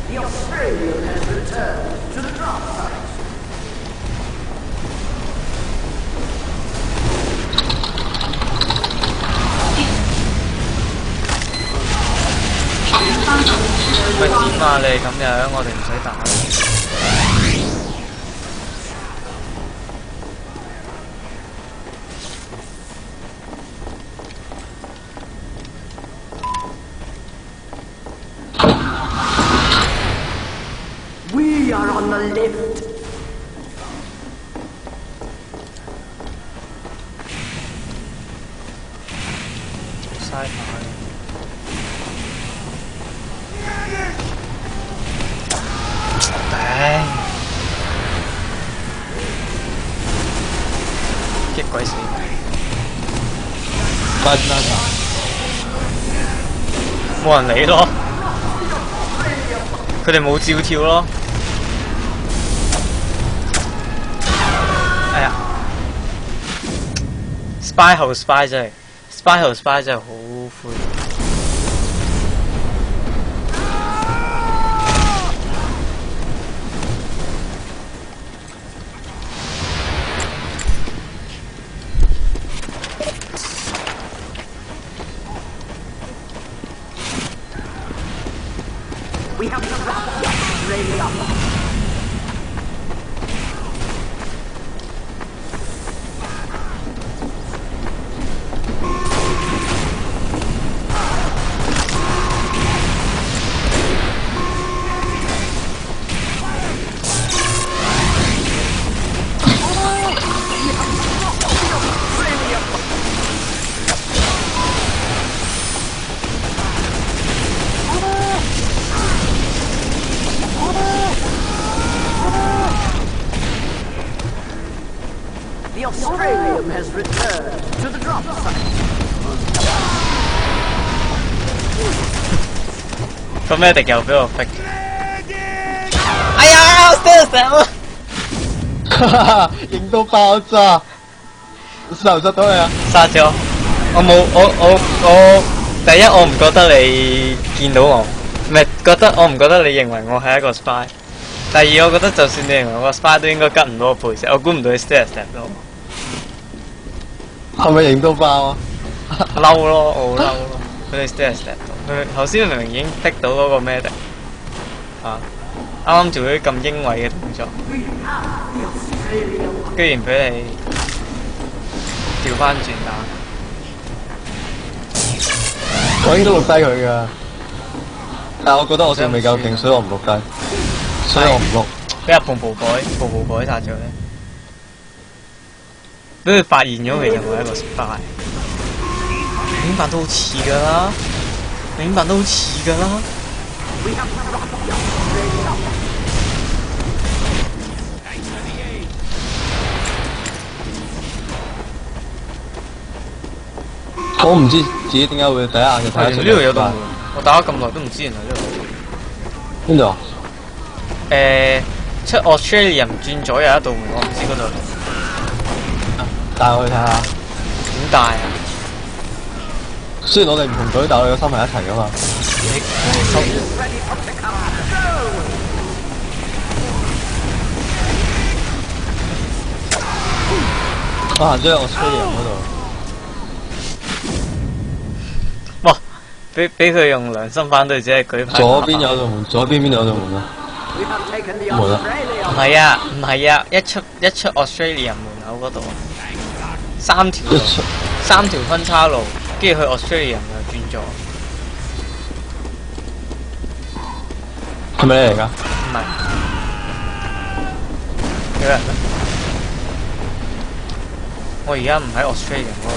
Speaker 3: The Australian has returned to the drop site.
Speaker 1: 喂，點啊你咁樣，我哋唔使打。
Speaker 3: We are on the lift.
Speaker 1: 嘥牌。頂！激鬼死！
Speaker 2: 快啲啦！
Speaker 1: 冇人理咯，佢哋冇照跳咯。哎呀 ！spy 後 spy 真係 spy 後 spy 真係好灰。
Speaker 3: We have to rock the Australia. The Australian has returned to the drop site.
Speaker 1: 個咩敵又俾我逼？哎呀，我 stand 成啦！
Speaker 2: 哈哈，型到爆炸！殺唔殺到你啊？
Speaker 1: 殺咗！我冇我第一我唔覺得你見到我，唔係我唔覺得你認為我係一個 spy。第二我覺得就算你認為我個 spy 都應該跟唔到我配石，我估唔到你 step 到。
Speaker 2: 係咪型到爆啊？
Speaker 1: 嬲咯，我好嬲咯！佢哋 step 到，佢頭先明明已經逼到嗰個咩敵啊！啱啱做咗啲咁英偉嘅動作，居然俾你調翻轉打。
Speaker 2: 我應該錄低佢㗎，但係我覺得我仲未夠勁，所以我唔錄低，所以我唔錄。
Speaker 1: 俾阿步步改殺咗咧，俾佢發現咗其實我係一個 spy。明白都好似㗎啦，明白都好似㗎啦。
Speaker 2: 我唔知自己點解會第一眼就睇得出。
Speaker 1: 呢度有道門，我打咗咁耐都唔知原來呢度。
Speaker 2: 邊度啊？
Speaker 1: 出 Australia 轉左有一道門，我唔知嗰度。
Speaker 2: 帶我去睇下。
Speaker 1: 點帶啊？
Speaker 2: 雖然我哋唔同隊，但我哋個心係一齊噶嘛。我行咗去 Australia 嗰度。
Speaker 1: 哇！俾佢用良心反對，只係舉牌。
Speaker 2: 左邊有道門，左邊邊度有道門啊？門啊！
Speaker 1: 唔係啊，唔係啊，一出 Australia 門口嗰度啊，三條分岔路。跟住去 Australia 嘅轉咗，
Speaker 2: 係咪你嚟㗎？
Speaker 1: 唔係有人咩？我而家唔喺 Australia 嗰個。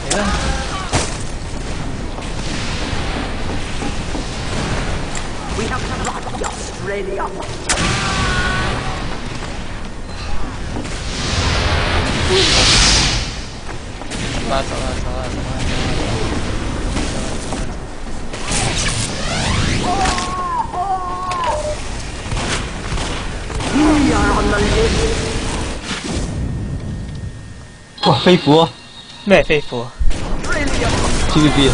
Speaker 1: 你咧？We
Speaker 3: have rocked Australia.
Speaker 1: 走啦走啦走啦走啦！
Speaker 3: We are on the limit.
Speaker 2: 哇！飛虎啊
Speaker 1: 咩飛虎啊？
Speaker 2: ！TVB 啊！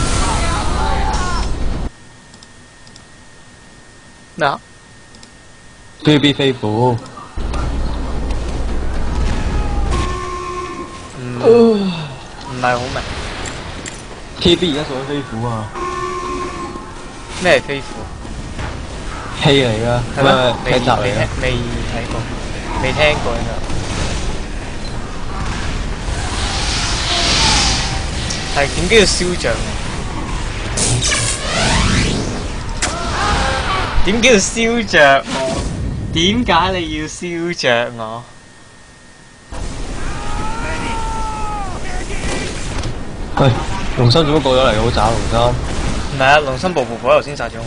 Speaker 1: 咩啊？
Speaker 2: TVB 飛虎。
Speaker 1: 唔係好明。
Speaker 2: TVB 而家做緊飛虎啊！
Speaker 1: 咩係飛虎？
Speaker 2: 戲嚟㗎，
Speaker 1: 係咩？
Speaker 2: 劇集嚟㗎。
Speaker 1: 未睇過，未聽過應該。係點解要燒着我？點解要燒着我？點解你要燒着我？
Speaker 2: 喂，龍生做乜過咗嚟？好渣龍生。
Speaker 1: 唔係啊，龍心步步火頭先殺咗我。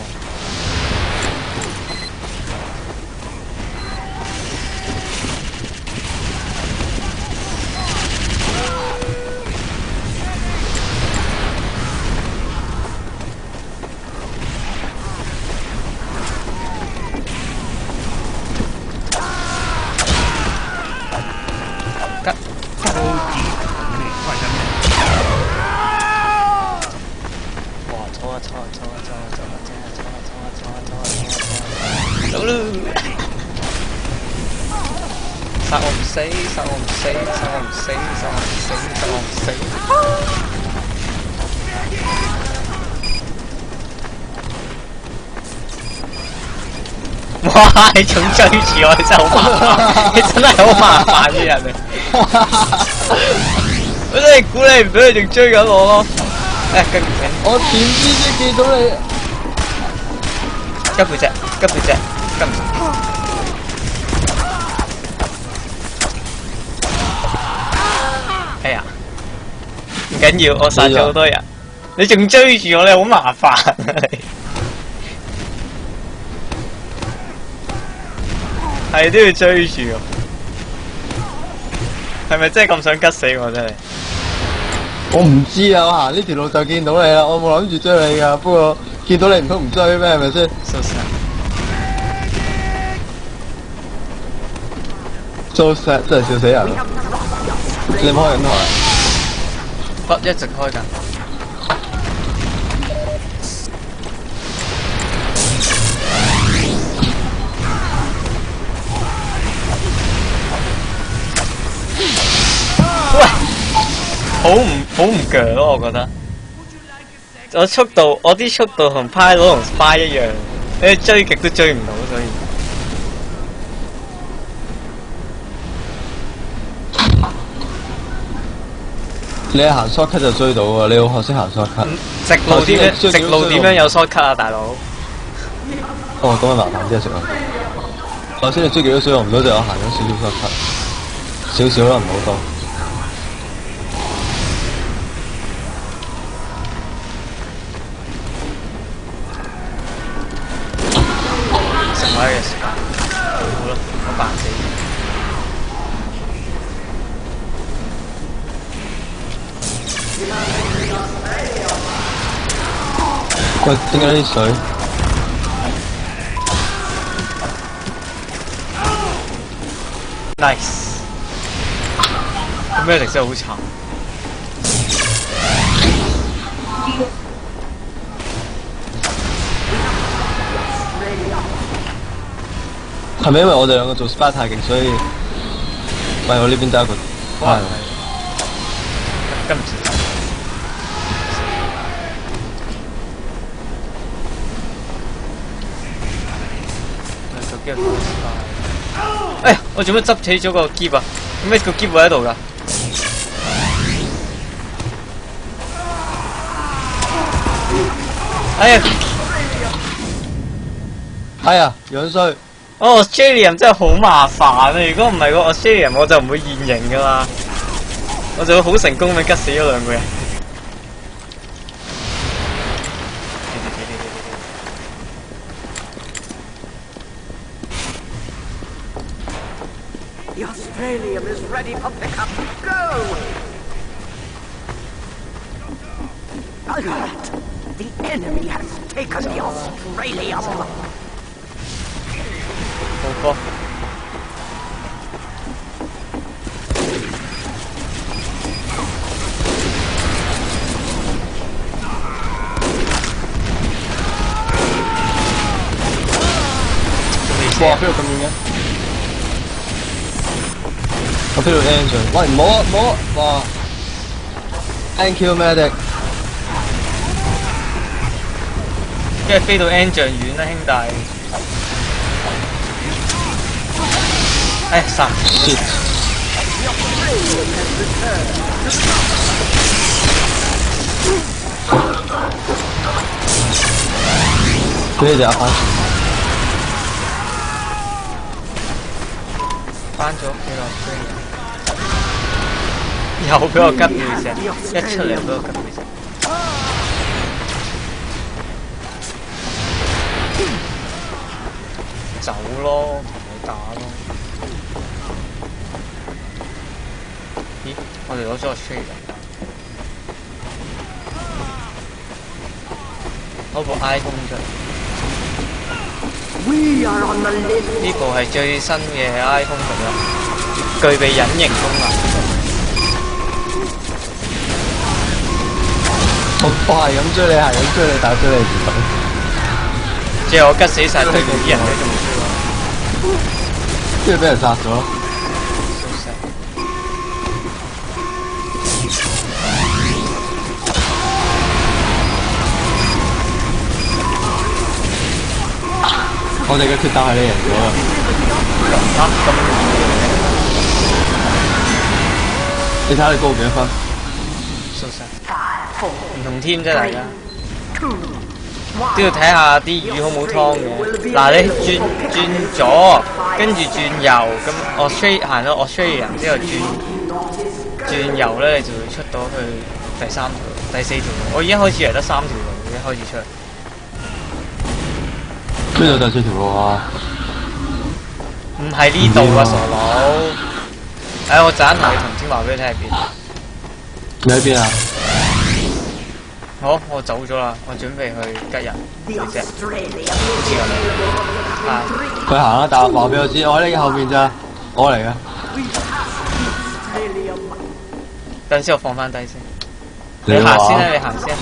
Speaker 1: 殺我唔死，殺我唔死，殺我唔死，殺我唔死，殺我唔死。哇！你仲追住我，你真係好麻煩，你真係好麻煩嘅人嚟。我真係估你唔到，你仲追緊我咯。誒，跟唔醒。
Speaker 2: 我點知先見到你？
Speaker 1: 跟背脊，跟背脊，跟唔醒。哎呀，唔緊要，我殺咗好多人，你仲追住我，你好麻煩啊你。係都要追住我，係咪真係咁想吉死我真係？
Speaker 2: 我唔知啊，我行呢條路就見到你啦，我冇諗住追你噶，不過見到你唔通唔追咩？係咪先
Speaker 1: So sad，
Speaker 2: ？So sad， 真係笑死人。你開緊台？
Speaker 1: 不一直開緊。喂，好唔鋸咯，我覺得。我速度，我啲速度同 Pilot 同 Spy 一樣，你追極都追唔到，所以。
Speaker 2: 你係行 shortcut 就追到喎，你要學識行 shortcut。
Speaker 1: 直路點樣？直路點樣有 shortcut 啊，大佬？
Speaker 2: 哦，咁啊麻煩啲啊，直路。頭先你追幾多水用唔到，就我行咗少少 shortcut，少少啦，唔好多。
Speaker 1: 剩位嘅時間，好啦，我扮死。
Speaker 2: 喂，點解啲水？Nice，
Speaker 1: 咁咩力真係好慘。
Speaker 2: 係咪因為我哋兩個做 SPA 太勁，所以喂我呢邊得一個？
Speaker 1: 可能係。跟唔住。究竟係 SPA？哎呀，我做乜執起咗個箧啊？點解個箧會喺度㗎？哎呀！
Speaker 2: 哎呀，樣衰！
Speaker 1: 哦 ，Australian 真係好麻煩啊！如果唔係個 Australian，我就唔會現形㗎啦，我就會好成功咁吉死咗兩個人。
Speaker 3: The Australium is ready for pickup. Go! Alert! The enemy has taken the Australium.
Speaker 1: 好波。
Speaker 2: 哇！飛到咁遠嘅，我飛到 engine， 喂唔好啊唔好啊！哇 ！Thank you medic。
Speaker 1: 跟住飛到 engine 遠啦，兄弟。哎，殺！
Speaker 2: shit！ 俾你哋翻船。
Speaker 1: 翻咗屋企落飛，又俾我吉背石，一出嚟俾我吉背石。走咯，唔好打咯。咦？我哋攞咗個 trade 攞部 iPhone 出嚟。呢部係最新嘅 iPhone 11，具備隱形功能。
Speaker 2: 我係咁追你，係咁追你，但係追你唔到。
Speaker 1: 最後我吉死晒對面啲人，佢仲唔追我？
Speaker 2: 跟住俾人殺咗。我哋嘅決鬥係你贏咗啦！
Speaker 1: 嚇咁
Speaker 2: 你睇下你高幾多分？
Speaker 1: 收晒，唔同 team 啫，大家都要睇下啲魚好唔好湯嘅。嗱，你轉左，跟住轉右，咁行到 Australia 之後轉右咧，你就會出到去第3條、第4條路。我已經開始係得3條路，已經開始出嚟。
Speaker 2: 邊度第4條路啊？
Speaker 1: 唔係呢度啊，傻佬！哎，我陣同你同天話俾你聽喺邊。
Speaker 2: 你喺邊啊？
Speaker 1: 好，我走咗啦，我準備去吉人佢隻。知我你。
Speaker 2: 佢行啦，但係話俾我知，我喺你後面咋，我嚟嘅。
Speaker 1: 等先，我放翻低先。你行先啦，你行先。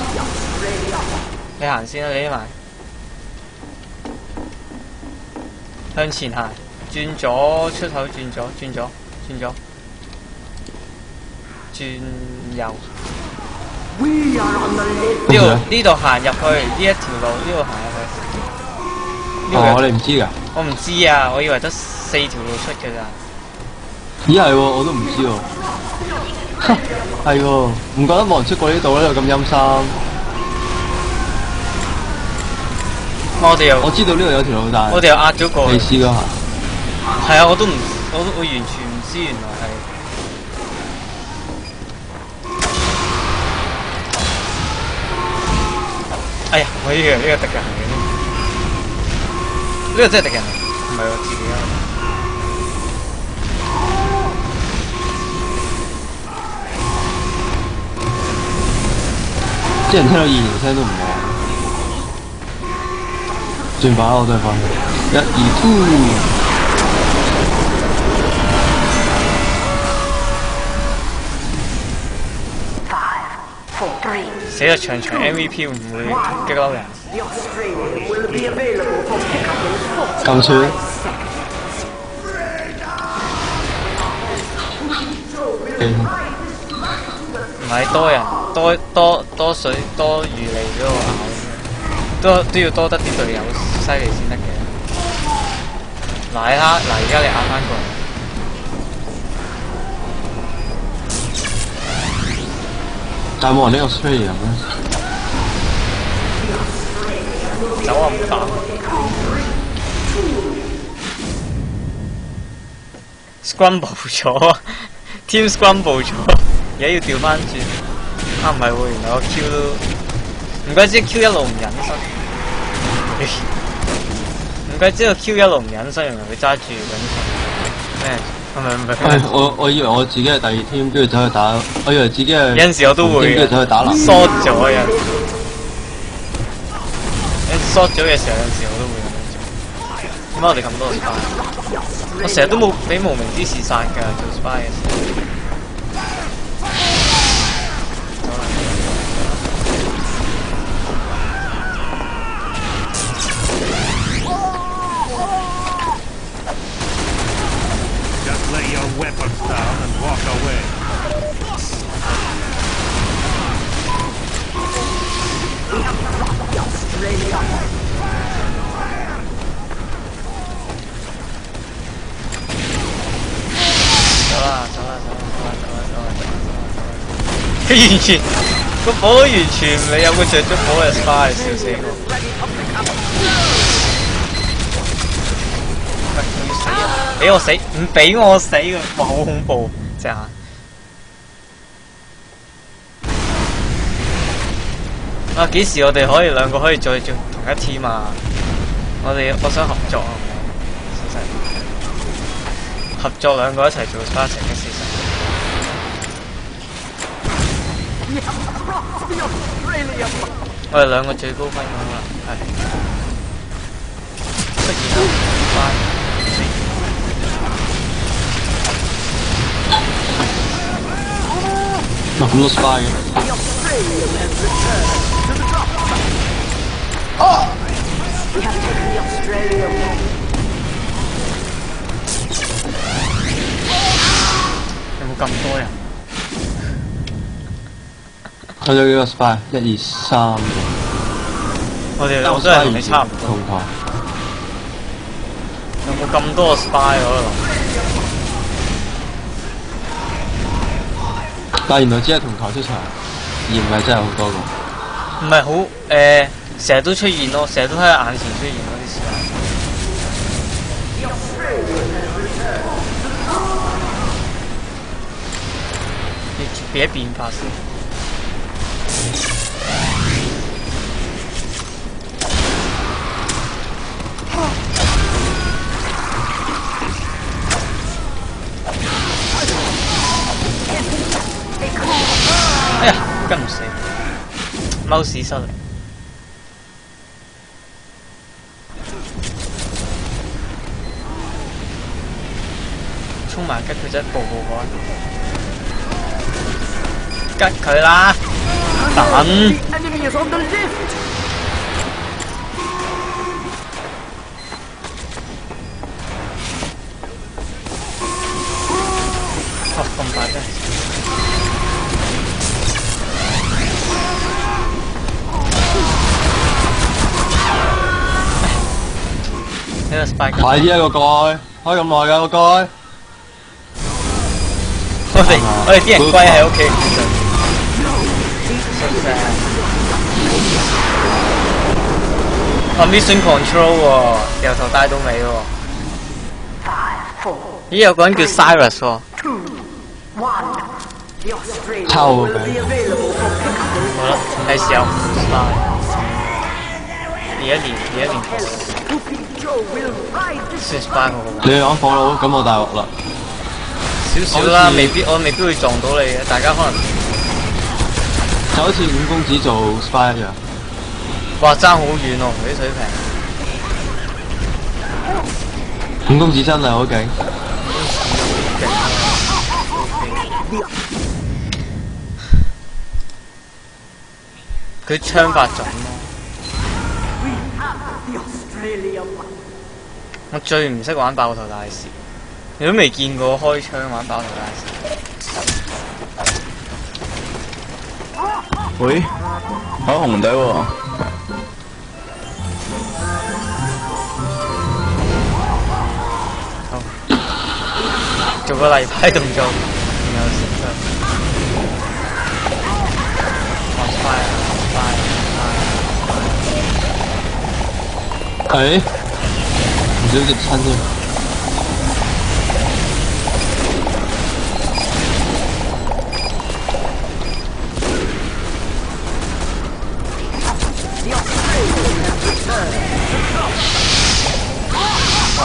Speaker 1: 你行先啦，你匿埋。向前行，轉左出口，轉左，轉左，轉左，轉右。呢度行入去，呢一條路呢度行入去。
Speaker 2: 哦，你唔知㗎？
Speaker 1: 我唔知啊，我以為得4條路出嘅咋。
Speaker 2: 咦係喎，我都唔知喎。係喎，唔覺得冇人出過呢度呢度咁陰森。我知道呢度有條路，但係
Speaker 1: 我哋又壓咗過去。
Speaker 2: 你試過行？
Speaker 1: 係啊，我完全唔知原來係。哎呀，我以為呢個敵人嚟嘅，呢個真係敵人嚟，唔係我自己啊。
Speaker 2: 啲人聽到2年聲都唔靚。轉把我都係放1、2、2。死啦！場場 MVP 會唔會激嬲人？咁串？
Speaker 1: 唔係多人多水多魚嚟俾我咬，都要多得啲隊友犀利先得嘅。嗱而家你壓翻過嚟。
Speaker 2: 但係冇人呢個 Australia 咩？
Speaker 1: 走啊！唔打。Scramble 咗 ，Team Scramble 咗，而家要調翻轉。啊唔係喎，原來我 Q 都唔怪之 Q 一路唔隱身。唔怪之個 Q 一路唔隱身，原來佢揸住隱身。咩？唔係。
Speaker 2: 我以為我自己係第二 team，跟住走去打。我以為自己係。
Speaker 1: 有陣時我都會
Speaker 2: 跟住走去打籃。
Speaker 1: short 咗有陣時。short 咗嘅時候，有陣時我都會咁樣做。點解我哋咁多 spy？ 我成日都冇俾無名之士殺㗎，做 spy 嘅時候。
Speaker 5: Just lay your weapons down and walk away.
Speaker 1: 佢完全個火完全唔理，有個着咗火嘅 spy， 笑死我！唔係要死啊！俾我死，唔俾我死㗎！哇，好恐怖隻眼！啊，幾時我哋可以兩個可以再做同一 team 啊？我想合作啊！合作兩個一齊做 spy 成嘅事實。我哋兩個最高分咁啦，係出現啦，
Speaker 2: 咁多 spy 嘅。
Speaker 1: 有冇咁多人？
Speaker 2: 佢有幾個 spy？ 1、2、3個。
Speaker 1: 我都係同你差唔多。
Speaker 2: 同台。
Speaker 1: 有冇咁多 spy 嗰度？
Speaker 2: 但原來只係同台出場，而唔係真係好多個。
Speaker 1: 唔係好成日都出現咯，成日都喺眼前出現嗰啲時間。你別變化先。哎呀，跟唔死，貓屎失靈。衝埋吉佢真係步步趕，吉佢啦！等。哦，咁快啫！呢個 spy
Speaker 2: 快啲啊個蓋，開咁耐㗎個蓋。
Speaker 1: 我哋啲人龜喺屋企唔信。我 mission control 喎，由頭帶到尾喎。咦，有個人叫 Cyrus 喎。
Speaker 2: 抽嘅。
Speaker 1: 好啦，係時候 spy。而家連算 spy 好好。
Speaker 2: 你講火佬，咁我大鑊啦。
Speaker 1: 少少啦，我未必會撞到你嘅，大家可能
Speaker 2: 就好似五公子做 spy 一樣。
Speaker 1: 哇，爭好遠喎，啲水平。
Speaker 2: 五公子真係好勁。
Speaker 1: 佢槍法準咯。我最唔識玩爆頭大師，你都未見過開槍玩爆頭大師。
Speaker 6: 喂，跑紅底喎。
Speaker 1: 做個例牌動作，然後食佢。
Speaker 2: 誒，唔少跌親添。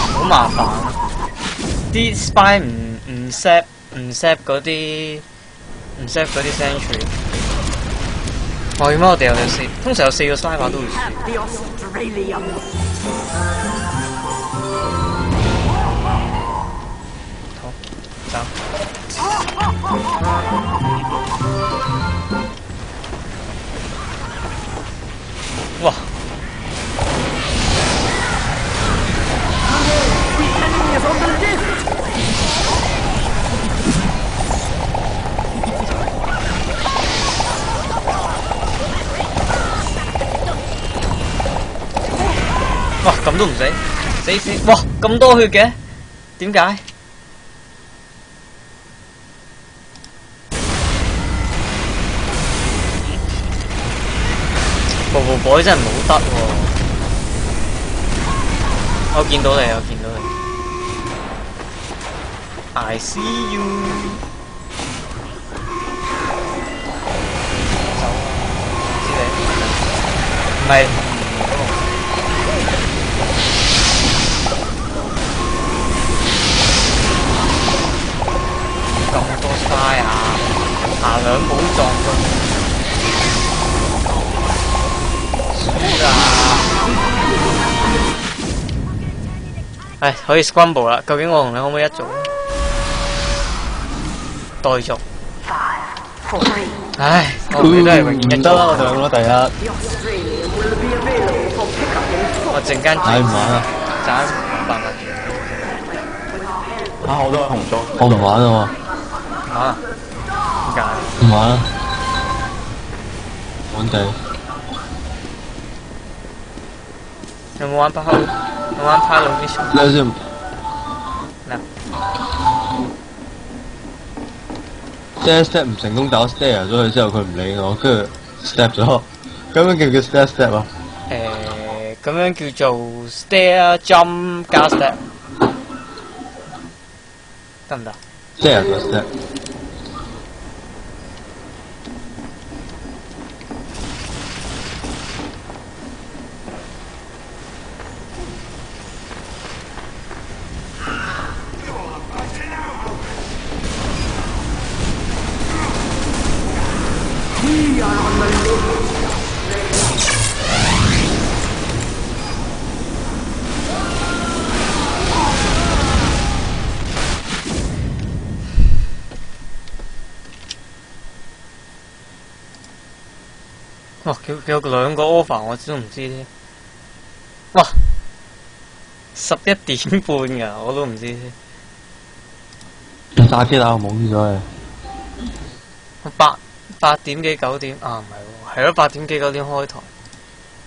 Speaker 1: 好麻煩啊！啲 spy 唔 set 嗰啲 sentry。我點解我哋有4？通常有4個 sniper 都會輸。
Speaker 3: The Australian.
Speaker 1: 好，走。哇！哇！咁都唔死，死！哇！咁多血嘅，點解？步步改真係冇得喎！我見到你。I see you。走啊！知你唔係。咁多嘥啊！下兩寶藏㗎，輸啦！唉，可以 scramble 啦。究竟我同你可唔可以一組？待續。唉，我同你都係永遠一組。
Speaker 2: 唔得啦，我上咗第一。
Speaker 1: 我陣間
Speaker 2: 唉，唔玩啦。
Speaker 1: 陣間冇辦法。
Speaker 6: 啊，我都係紅咗。
Speaker 2: 我唔玩啦喎。
Speaker 1: 啊？點解？
Speaker 2: 唔玩啦。玩地。
Speaker 1: 有冇玩拍路？有玩拍路 mission？
Speaker 2: 你先。
Speaker 1: 咩？
Speaker 2: step 唔成功，但我 stare 咗佢之後，佢唔理我，跟住 step 咗。咁樣叫 step 啊？
Speaker 1: 咁樣叫做 stair jump 加 step， 得唔得
Speaker 2: ？stare 咗 step。
Speaker 1: 哇！佢有2個 offer， 我都唔知添。哇！11點半㗎，我都唔知添。
Speaker 2: 你打機打到懵咗嘅。
Speaker 1: 8點幾9點啊？唔係喎，係咯，8點幾9點開台，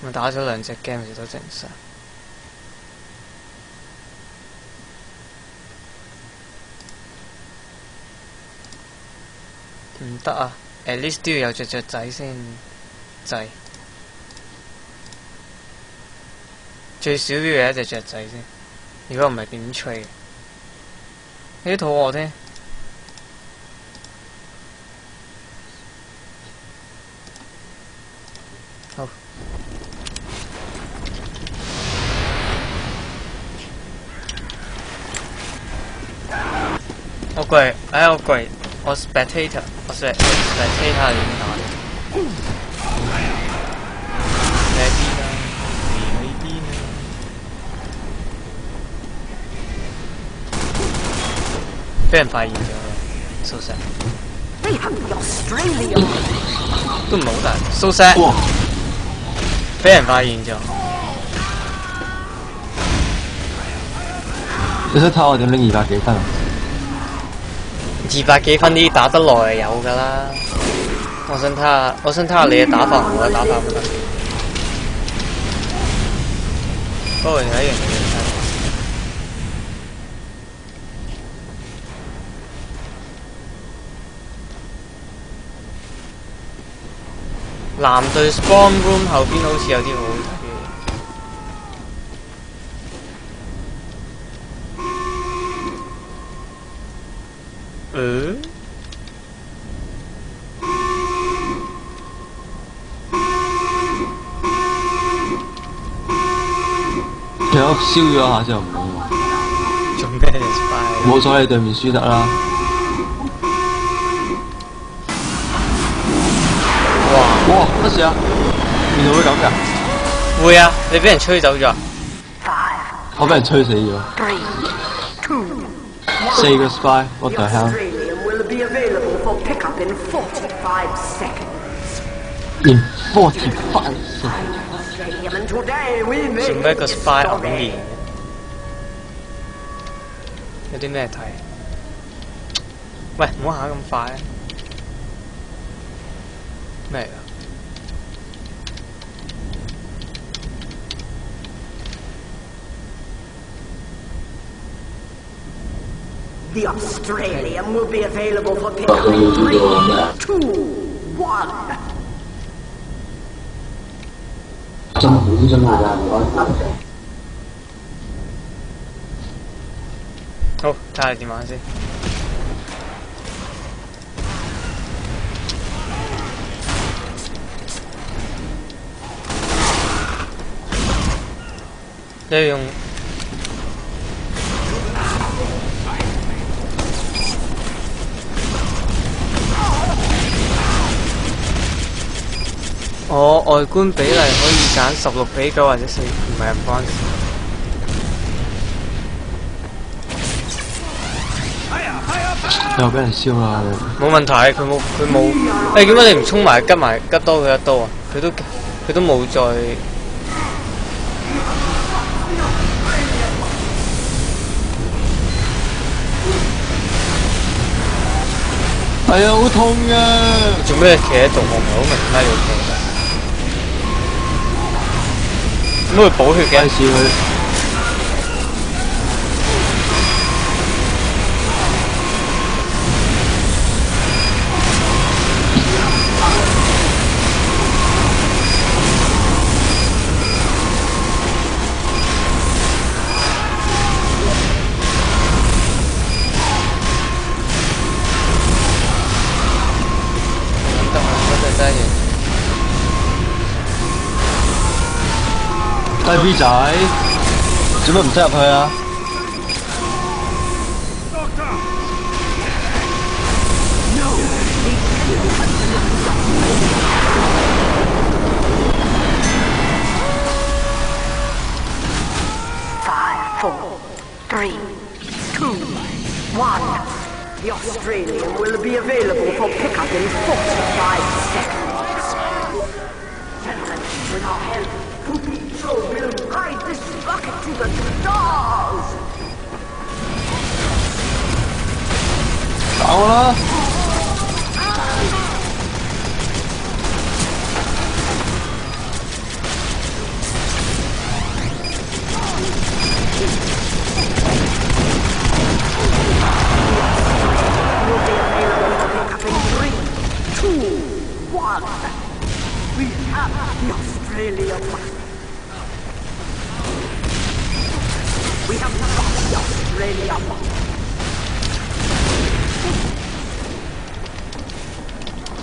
Speaker 1: 咪打咗2隻 game 其實都正常。唔得啊 ！at least 都要有隻雀仔先制，最少都要有一隻雀仔先。如果唔係點 trade？ 有啲肚餓添。好。我過嚟，我過嚟，我 spectator 點打？你喺邊啊？你喺邊啊？俾人發現咗，so sad。They
Speaker 3: have the Australian.
Speaker 1: 都唔係好大，so sad。俾人發現咗。
Speaker 2: 你想睇我點拎200幾分啊
Speaker 1: ？200幾分啲打得耐係有㗎啦。我想睇下你嘅打法同我嘅打法唔得。不過有一樣嘢要睇。藍隊 Spawn Room 後邊好似有啲好好睇嘅。
Speaker 2: 其實我燒咗一下之後唔好喎。
Speaker 1: 做咩啫 ？Spy
Speaker 2: 冇所謂，對面輸得啦。哇！乜事啊？原來會咁㗎？
Speaker 1: 會啊！你俾人吹走咗。
Speaker 2: 我俾人吹死咗。4個 spy，what the hell？
Speaker 3: will be available for pickup in 45 seconds.
Speaker 2: In 45 seconds。And
Speaker 3: today we make
Speaker 1: 做咩個 spy 牛面？有啲咩睇？喂，唔好行咁快啊！咩嚟㗎？The
Speaker 3: Australian will be available for pickup in 3, 2, 1.
Speaker 2: 真係好真係㗎，唔該。
Speaker 1: 好，睇下電話先。你用我外觀比例可以揀16:9或者4，唔係唔關事。
Speaker 2: 又俾人燒啦！
Speaker 1: 冇問題，佢冇。誒點解你唔衝埋吉多佢一刀啊？佢都冇再。
Speaker 2: 係啊，好痛啊！
Speaker 1: 做咩企喺度？我唔係好明點解要企。點解會補血嘅？
Speaker 2: 費事佢。低 B 仔，做乜唔擠入去啊
Speaker 3: ？5, 4, 3, 2, 1. The Australian will be available for pickup in 45 seconds. Gentlemen, with our help, Kupicho will ride this rocket to the stars!
Speaker 2: 打我啦！Will
Speaker 3: be available for pickup in 3, 2, 1. We have the Australian. We have lost the Australian.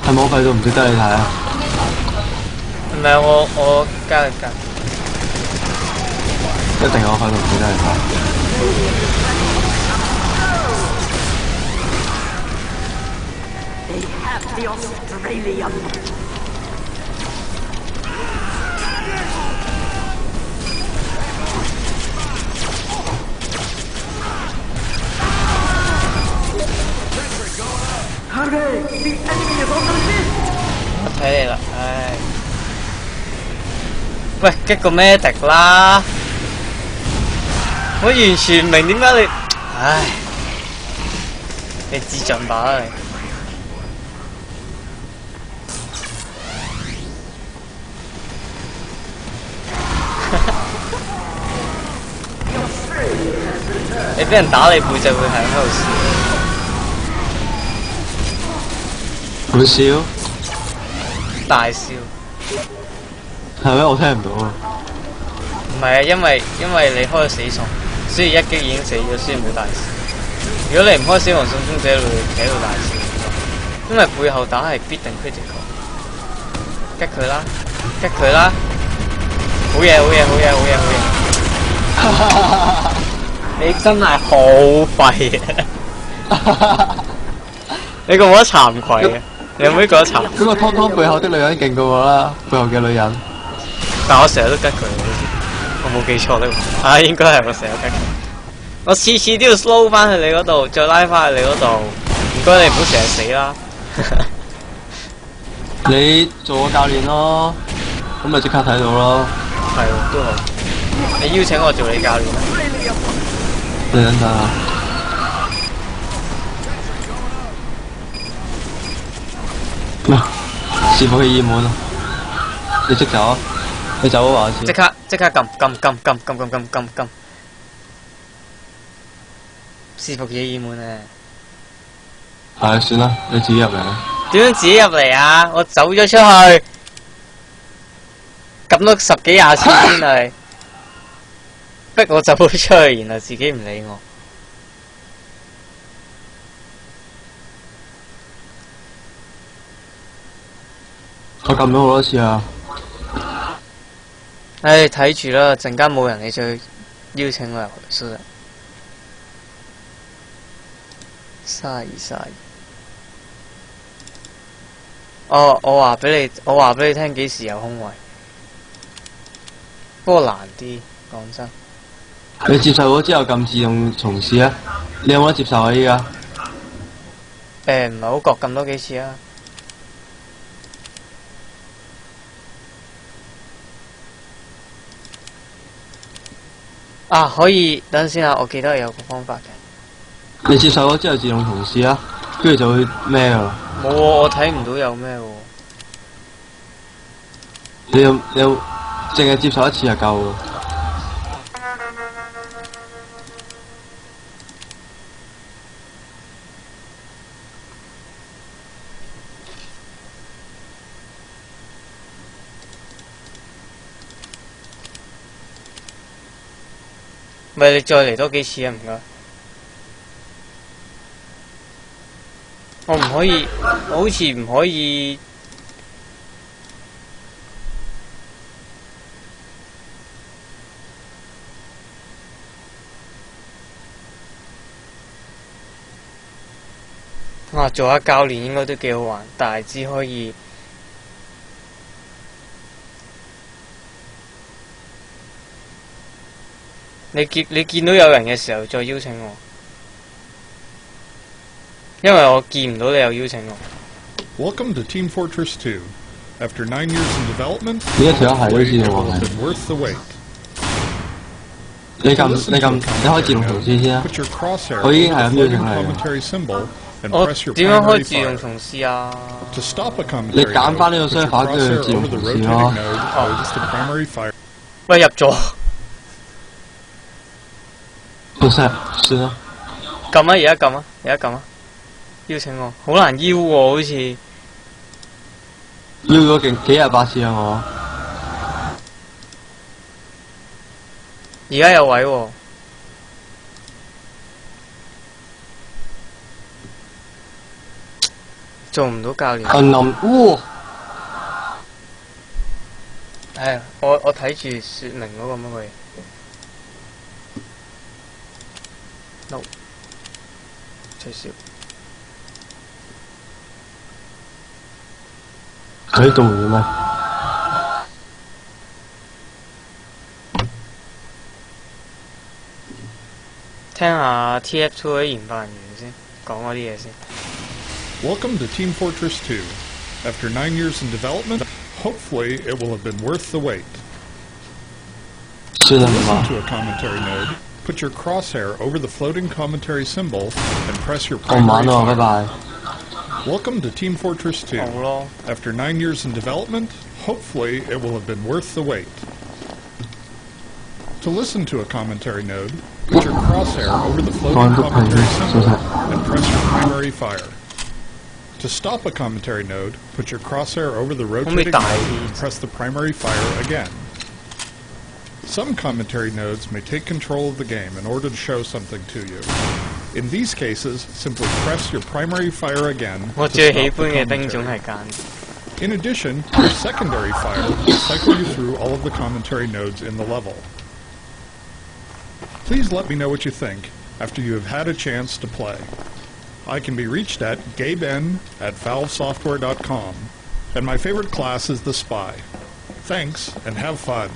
Speaker 2: 係冇費到唔值得你睇啊！
Speaker 1: 唔係我加力㗎。
Speaker 2: 一定有費到唔值得你睇。
Speaker 3: They have the Australian. Hurry! The enemy is on the list!
Speaker 1: 我睇你啦，唉。喂，擊個 medic 啦！我完全唔明點解你，唉，你智障把你。你俾人打你背脊會係喺度笑。
Speaker 2: 會笑？
Speaker 1: 大笑。
Speaker 2: 係咩？我聽唔到啊！
Speaker 1: 唔係啊，因為你開死蟲，所以一擊已經死咗，所以冇大事。如果你唔開死亡送終者，你會睇到大事。因為背後打係必定 critical。吉佢啦，吉佢啦！好嘢，好嘢，好嘢，好嘢，好嘢！你真係好廢啊！你覺唔覺得慚愧啊？你有冇覺得慚愧？
Speaker 2: 嗰個湯背後的女人勁過我啦，背後嘅女人。
Speaker 1: 但我成日都吉佢，好似我冇記錯呢個。啊，應該係我成日吉佢。我次次都要 slow 翻去你嗰度，再拉翻去你嗰度。唔該你唔好成日死啦。
Speaker 2: 你做我教練咯，咁咪即刻睇到咯。
Speaker 1: 係喎，都好。你邀請我做你教練啊？
Speaker 2: 你等等啊！是否去熱門啊？你即走啊！你走嘅話先。
Speaker 1: 即刻撳！是服嘢熱門啊！
Speaker 2: 係算啦，你自己入嚟啦。
Speaker 1: 點樣自己入嚟啊？我走咗出去，撳咗10幾20次先嚟，逼我走咗出去，然後自己唔理我。
Speaker 2: 我撳咗好多次啊！
Speaker 1: 唉，睇住啦，陣間冇人你再邀請我入去，算啦。32。哦，我話俾你聽幾時有空位，不過難啲，講真。
Speaker 2: 你接受咗之後撳自動從事啊？你有冇得接受啊？依家？
Speaker 1: 唔係好覺撳多幾次啊。啊，可以等陣先啊！我記得有個方法嘅。
Speaker 2: 你接受咗之後自動從事啊，跟住就會咩噶啦？
Speaker 1: 冇喎，我睇唔到有咩喎。
Speaker 2: 你有淨係接受一次就夠喎。
Speaker 1: 咪你再嚟多幾次啊！唔該。我唔可以，我好似唔可以。啊，做下教練應該都幾好玩，但係只可以。你見到有人嘅時候再邀請我，因為我見唔到你有邀請我。
Speaker 5: Welcome to Team Fortress 2. After 9 years in development,
Speaker 2: 呢一條係好似
Speaker 5: it
Speaker 2: 喎
Speaker 5: will have been worth the wait.
Speaker 2: 你開自動從事先啊！
Speaker 5: Put your crosshair
Speaker 2: 我已經係
Speaker 5: over
Speaker 2: 咁
Speaker 5: the
Speaker 2: 邀
Speaker 5: floating
Speaker 2: 請你。
Speaker 5: commentary symbol and
Speaker 1: 我
Speaker 5: press your
Speaker 1: 點樣
Speaker 5: primary
Speaker 1: 開自動
Speaker 5: fire.
Speaker 1: 從事啊？
Speaker 5: To stop a
Speaker 2: 你
Speaker 5: commentary
Speaker 2: 揀翻呢個
Speaker 5: node, put your
Speaker 2: 相反，跟住
Speaker 5: crosshair
Speaker 2: 自動
Speaker 5: over the
Speaker 2: 從事
Speaker 5: rotating
Speaker 2: 咯。
Speaker 5: node towards the primary fire.
Speaker 1: 喂，入咗。
Speaker 2: 好晒，算啦。
Speaker 1: 撳啊！而家撳啊！邀請我，好難邀喎，好似。
Speaker 2: 邀咗幾日8次啊我。
Speaker 1: 而家有位喎。做唔到教練。
Speaker 2: 哇！
Speaker 1: 唉，我睇住說明嗰個乜鬼。No， 取消。
Speaker 2: 佢動完咩？
Speaker 1: 聽下 TF2 嗰啲研發人員先講嗰啲嘢先。
Speaker 5: Welcome to Team Fortress 2. After 9 years in development, hopefully it will have been worth the wait.
Speaker 2: 算
Speaker 5: To
Speaker 2: 啦
Speaker 5: listen
Speaker 2: 嘛。
Speaker 5: to a commentary node, put your crosshair over the floating commentary symbol and press your
Speaker 2: 我唔玩
Speaker 5: primary
Speaker 2: 咯，拜
Speaker 5: fire.
Speaker 2: 拜。
Speaker 5: Welcome to Team Fortress 2.
Speaker 1: 好咯。
Speaker 5: After 9 years in development, hopefully it will have been worth the wait. To listen to a commentary node, put your crosshair over the floating commentary symbol and press your primary fire. To stop a commentary node, put your crosshair over the
Speaker 1: Only
Speaker 5: rotating
Speaker 1: die.
Speaker 5: node and press the primary fire again. Some commentary nodes may take control of the game in order to show something to you. In these cases, simply press your primary fire again
Speaker 1: 我
Speaker 5: to
Speaker 1: 最
Speaker 5: stop
Speaker 1: 喜
Speaker 5: the
Speaker 1: 歡嘅丁種
Speaker 5: commentary.
Speaker 1: 係揀。
Speaker 5: In addition, your secondary fire will cycle you through all of the commentary nodes in the level. Please let me know what you think after you have had a chance to play. I can be reached at gaben@valvesoftware.com, and my favorite class is the Spy. Thanks, and have fun.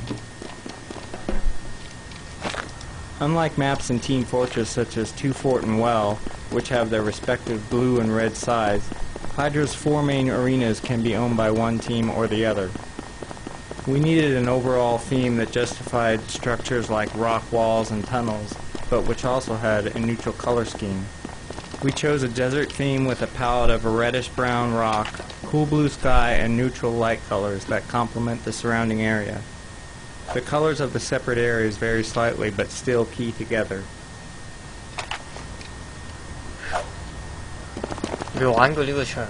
Speaker 7: Unlike maps in Team Fortress such as Two Fort and Well, which have their respective blue and red sides, Hydra's 4 main arenas can be owned by one team or the other. We needed an overall theme that justified structures like rock walls and tunnels, but which also had a neutral color scheme. We chose a desert theme with a palette of a reddish-brown rock, cool blue sky, and neutral light colors that complement the surrounding area. The colors of the separate areas vary slightly, but still key together.
Speaker 1: 未玩過呢個場嘅。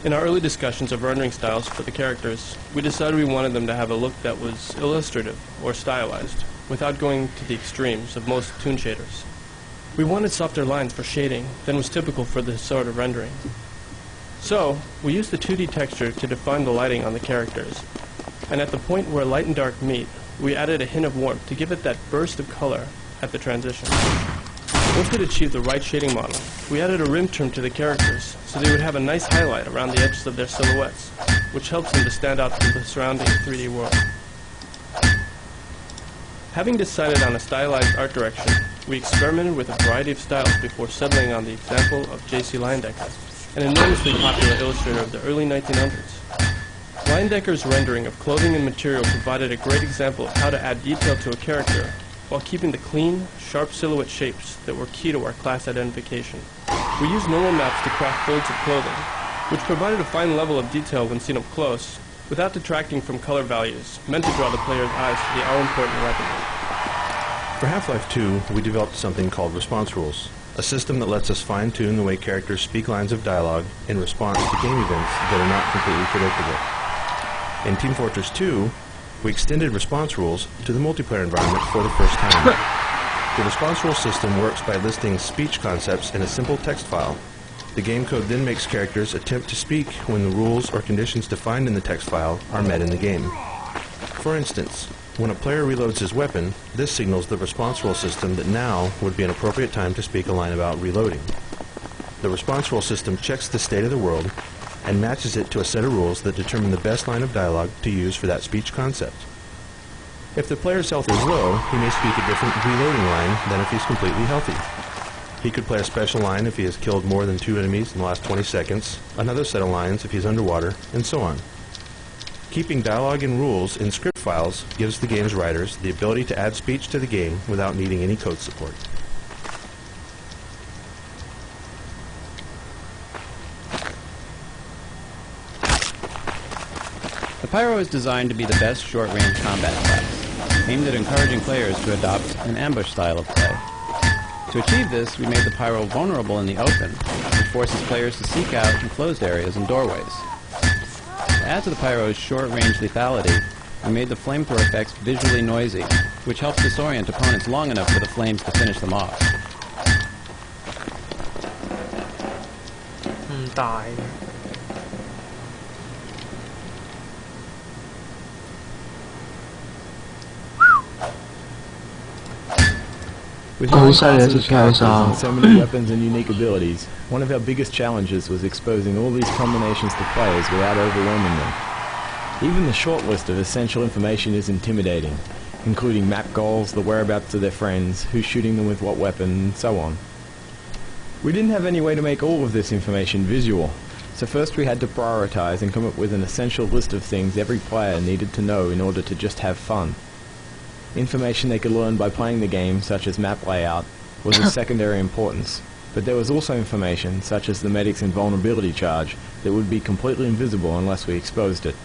Speaker 8: In our early discussions of rendering styles for the characters, we decided we wanted them to have a look that was illustrative or stylized, without going to the extremes of most toon shaders. We wanted softer lines for shading than was typical for this sort of rendering. So, we used the 2D texture to define the lighting on the characters, and at the point where light and dark meet, we added a hint of warmth to give it that burst of color at the transition. Once we'd achieved the right shading model, we added a rim trim to the characters so they would have a nice highlight around the edges of their silhouettes, which helps them to stand out from the surrounding 3D world. Having decided on a stylized art direction, we experimented with a variety of styles before settling on the example of J.C. Leyendecker, an enormously popular illustrator of the early 1900s. Leyendecker's rendering of clothing and material provided a great example of how to add detail to a character while keeping the clean, sharp silhouette shapes that were key to our class identification. We used normal maps to craft folds of clothing, which provided a fine level of detail when seen up close, without detracting from color values, meant to draw the player's eyes to the all-important weapon.
Speaker 9: For Half-Life 2, we developed something called response rules, a system that lets us fine-tune the way characters speak lines of dialogue in response to game events that are not completely predictable. In Team Fortress 2, we extended response rules to the multiplayer environment for the first time. The response rule system works by listing speech concepts in a simple text file. The game code then makes characters attempt to speak when the rules or conditions defined in the text file are met in the game. For instance, when a player reloads his weapon, this signals the response rule system that now would be an appropriate time to speak a line about reloading. The response rule system checks the state of the world and matches it to a set of rules that determine the best line of dialogue to use for that speech concept. If the player's health is low, he may speak a different reloading line than if he's completely healthy. He could play a special line if he has killed more than 2 enemies in the last 20 seconds, another set of lines if he's underwater, and so on. Keeping dialogue and rules in script files gives the game's writers the ability to add speech to the game without needing any code support.
Speaker 10: The Pyro is designed to be the best short-range combat class, aimed at encouraging players to adopt an ambush style of play. To achieve this, we made the Pyro vulnerable in the open, which forces players to seek out enclosed areas and doorways. To add to the Pyro's short-range lethality, we made the flamethrower effects visually noisy, which helps disorient opponents long enough for the flames to finish them off.
Speaker 1: 唔大。
Speaker 2: With many classes of characters and
Speaker 11: so many weapons and unique abilities, one of our biggest challenges was exposing all these combinations to players without overwhelming them. Even the short list of essential information is intimidating, including map goals, the whereabouts of their friends, who's shooting them with what weapon, and so on. We didn't have any way to make all of this information visual, so first we had to prioritize and come up with an essential list of things every player needed to know in order to just have fun. Information they could learn by playing the game, such as map layout, was of secondary importance, But there was also information, such as the medic's invulnerability charge, that would be completely invisible unless we exposed it.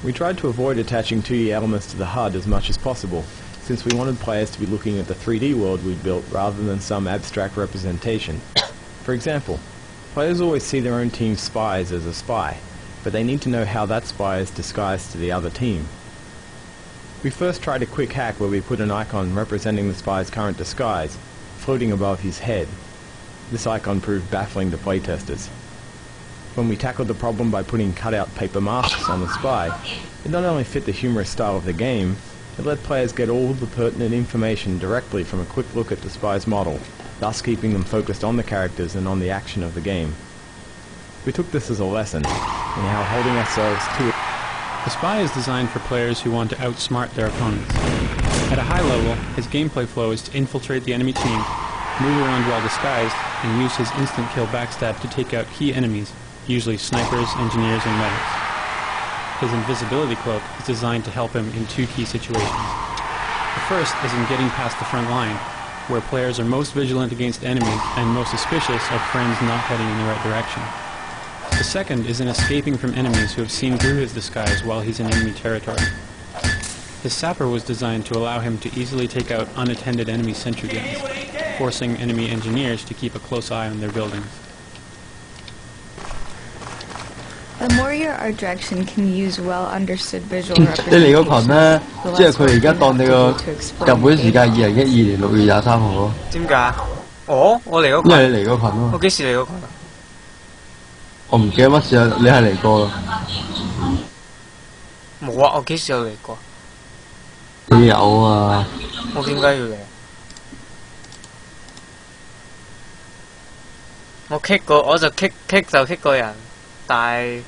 Speaker 11: We tried to avoid attaching 2D elements to the HUD as much as possible, since we wanted players to be looking at the 3D world we'd built rather than some abstract representation. For example, players always see their own team's spies as a spy, but they need to know how that spy is disguised to the other team. We first tried a quick hack where we put an icon representing the spy's current disguise, floating above his head. This icon proved baffling to playtesters. When we tackled the problem by putting cut-out paper masks on the spy, it not only fit the humorous style of the game, it let players get all the pertinent information directly from a quick look at the spy's model, thus keeping them focused on the characters and on the action of the game. We took this as a lesson in how holding ourselves to it.
Speaker 12: The spy is designed for players who want to outsmart their opponents. At a high level, his gameplay flow is to infiltrate the enemy team, move around well disguised, and use his instant kill backstab to take out key enemies, usually snipers, engineers, and medics. His invisibility cloak is designed to help him in two key situations. The first is in getting past the front line, where players are most vigilant against enemies and most suspicious of friends not heading in the right direction. The second is in escaping from enemies who have seen through his disguise while he's in enemy territory. His sapper was designed to allow him to easily take out unattended enemy sentry guns, forcing enemy engineers to keep a close eye on their buildings.
Speaker 13: The more your art direction can use well-understood visual
Speaker 2: 你嚟
Speaker 13: representation,
Speaker 2: 嗰群咧，
Speaker 13: the
Speaker 2: 即係
Speaker 13: less
Speaker 2: 佢而家
Speaker 13: work
Speaker 2: 當你
Speaker 13: you
Speaker 2: 個
Speaker 13: have to do to
Speaker 2: 日
Speaker 13: explain
Speaker 2: 本
Speaker 13: the
Speaker 2: 時間
Speaker 13: game.
Speaker 2: 2012年6月23號咯，
Speaker 1: 點解？我嚟嗰
Speaker 2: 因為
Speaker 1: 群，
Speaker 2: 你嚟嗰群咯。
Speaker 1: 我幾時嚟嗰群啊？
Speaker 2: 我唔記得乜事啊，你係嚟過啦。
Speaker 1: 冇啊！我幾時有嚟過？
Speaker 2: 你有啊？
Speaker 1: 我點解要嚟？我 kick 過，我就 kick 就 kick 個人，但係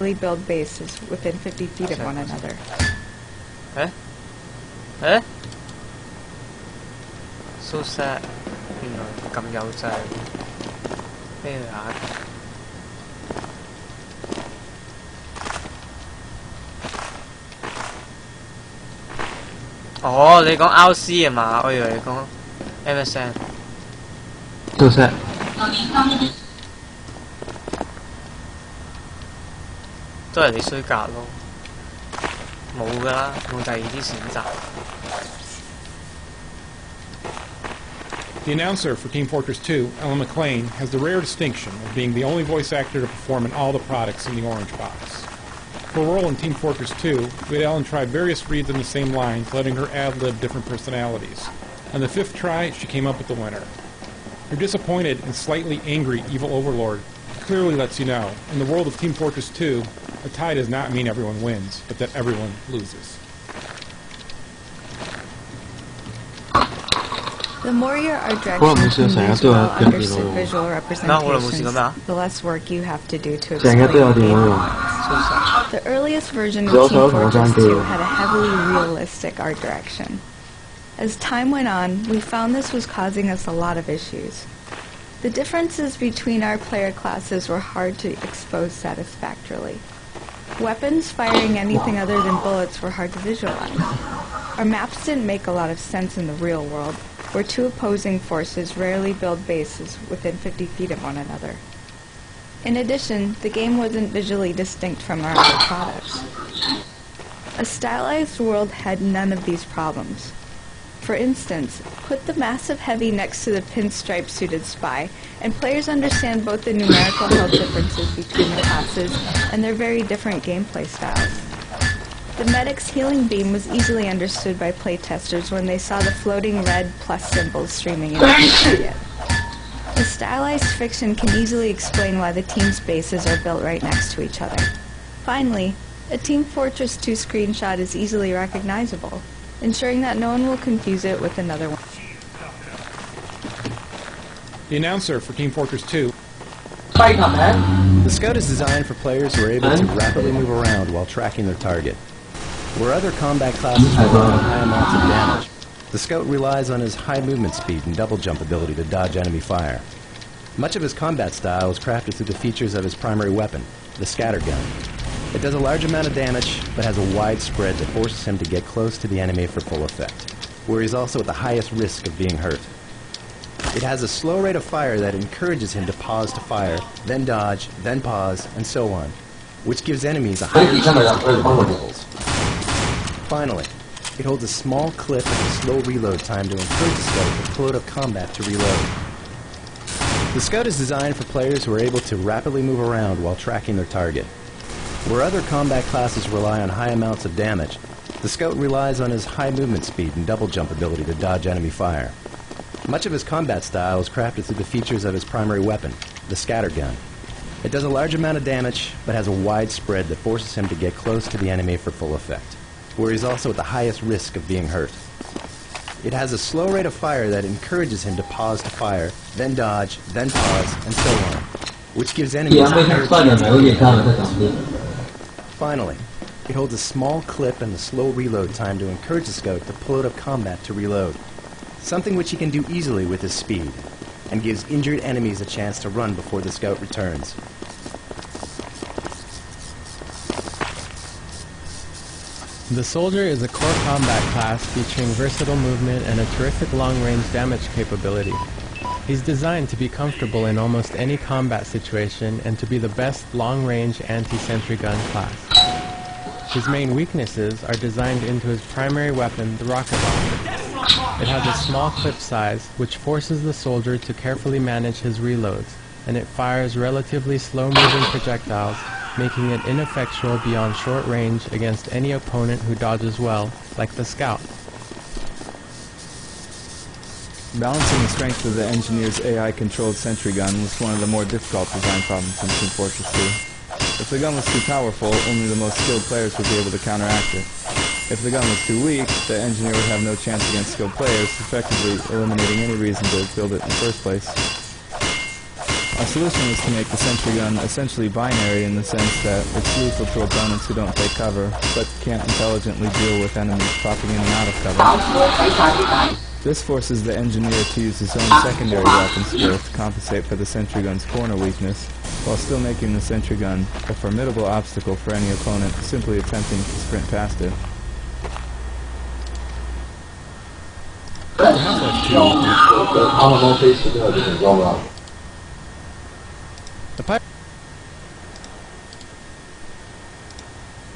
Speaker 13: build bases within 50 feet of one another.
Speaker 1: ？So sad，原來咁有掣，咩啊？哦，你講 RC 啊嘛？我以為你講 MSN。
Speaker 2: 都識。
Speaker 1: 都係你衰格咯，冇㗎啦，冇第二啲選擇。
Speaker 5: The announcer for Team Fortress 2, Ellen McLean, has the rare distinction of being the only voice actor to perform in all the products in the Orange Box. For her role in Team Fortress 2, we had Ellen try various reads in the same lines, letting her ad-lib different personalities. On the 5th try, she came up with the winner. Her disappointed and slightly angry evil overlord clearly lets you know, in the world of Team Fortress 2, a tie does not mean everyone wins, but that everyone loses.
Speaker 13: The more your art direction can use well-understood visual representations, the less work you have to do to explain the game. The earliest version of Team Fortress 2 had a heavily realistic art direction. As time went on, we found this was causing us a lot of issues. The differences between our player classes were hard to expose satisfactorily. Weapons firing anything other than bullets were hard to visualize. Our maps didn't make a lot of sense in the real world, where two opposing forces rarely build bases within 50 feet of one another. In addition, the game wasn't visually distinct from our other products. A stylized world had none of these problems. For instance, put the massive heavy next to the pinstripe-suited spy, and players understand both the numerical health differences between the classes and their very different gameplay styles. The medic's healing beam was easily understood by playtesters when they saw the floating red plus symbols streaming into the target. The stylized fiction can easily explain why the team's bases are built right next to each other. Finally, a Team Fortress 2 screenshot is easily recognizable, ensuring that no one will confuse it with another one.
Speaker 5: The announcer for Team Fortress 2.
Speaker 11: The Scout is designed for players who are able to rapidly move around while tracking their target. Where other combat classes rely on high amounts of damage, the Scout relies on his high movement speed and double jump ability to dodge enemy fire. Much of his combat style is crafted through the features of his primary weapon, the scatter gun. It does a large amount of damage, but has a wide spread that forces him to get close to the enemy for full effect, where he's also at the highest risk of being hurt. It has a slow rate of fire that encourages him to pause to fire, then dodge, then pause, and so on, which gives enemies a higher chance to kill multiples. Finally, it holds a small clip and a slow reload time to encourage the scout to pull out of combat to reload. The Scout is designed for players who are able to rapidly move around while tracking their target. Where other combat classes rely on high amounts of damage, the Scout relies on his high movement speed and double jump ability to dodge enemy fire. Much of his combat style is crafted through the features of his primary weapon, the scatter gun. It does a large amount of damage, but has a wide spread that forces him to get close to the enemy for full effect, where he's also at the highest risk of being hurt. It has a slow rate of fire that encourages him to pause to fire, then dodge, then pause, and so on, which gives enemies a higher chance to kill. Finally, it holds a small clip and a slow reload time to encourage the Scout to pull out of combat to reload, something which he can do easily with his speed, and gives injured enemies a chance to run before the Scout returns.
Speaker 7: The Soldier is a core combat class featuring versatile movement and a terrific long-range damage capability. He's designed to be comfortable in almost any combat situation and to be the best long-range anti-sentry gun class. His main weaknesses are designed into his primary weapon, the rocket launcher. It has a small clip size, which forces the soldier to carefully manage his reloads, and it fires relatively slow-moving projectiles, making it ineffectual beyond short range against any opponent who dodges well, like the Scout.
Speaker 14: Balancing the strength of the engineer's AI-controlled sentry gun was one of the more difficult design problems in Team Fortress 2. If the gun was too powerful, only the most skilled players would be able to counteract it. If the gun was too weak, the engineer would have no chance against skilled players, effectively eliminating any reason to build it in the first place. Our solution was to make the sentry gun essentially binary in the sense that it's lethal to opponents who don't take cover, but can't intelligently deal with enemies popping in and out of cover. This forces the engineer to use his own secondary weapon skill to compensate for the sentry gun's corner weakness, while still making the sentry gun a formidable obstacle for any opponent simply attempting to sprint past it.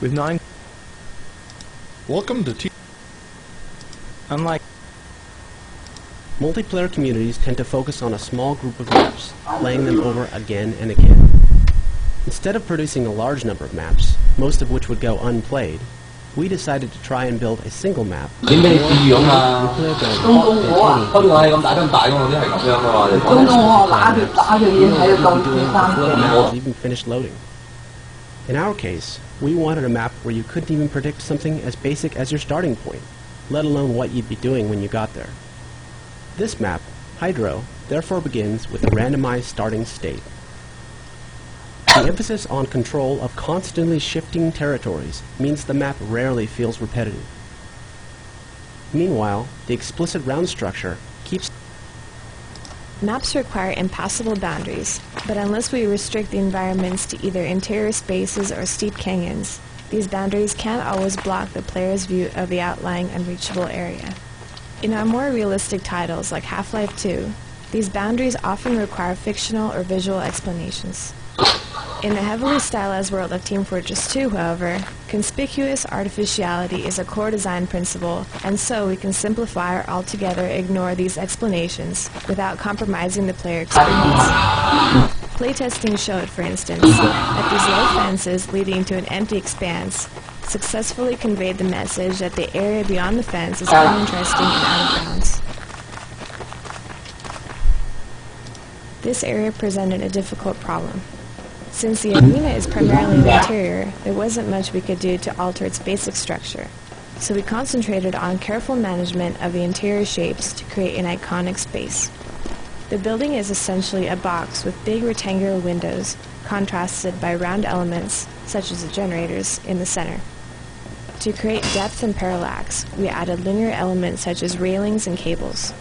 Speaker 11: With 9...
Speaker 5: Welcome to
Speaker 11: Unlike
Speaker 15: multiplayer communities tend to focus on a small group of maps, playing them over again and again. Instead of producing a large number of maps, most of which would go unplayed, we decided to try and build a single map even finished loading. In our case, we wanted a map where you couldn't even predict something as basic as your starting point, let alone what you'd be doing when you got there. This map, Hydro, therefore begins with a randomized starting state. The emphasis on control of constantly shifting territories means the map rarely feels repetitive. Meanwhile, the explicit round structure keeps...
Speaker 13: Maps require impassable boundaries, but unless we restrict the environments to either interior spaces or steep canyons, these boundaries can't always block the player's view of the outlying unreachable area. In our more realistic titles like Half-Life 2, these boundaries often require fictional or visual explanations. In the heavily stylized world of Team Fortress 2, however, conspicuous artificiality is a core design principle, and so we can simplify or altogether ignore these explanations without compromising the player experience. Playtesting showed, for instance, that these low fences leading to an empty expanse successfully conveyed the message that the area beyond the fence is uninteresting and out of bounds. This area presented a difficult problem. Since the arena is primarily in the interior, there wasn't much we could do to alter its basic structure, so we concentrated on careful management of the interior shapes to create an iconic space. The building is essentially a box with big rectangular windows, contrasted by round elements, such as the generators, in the center. To create depth and parallax, we added linear elements such as railings and cables.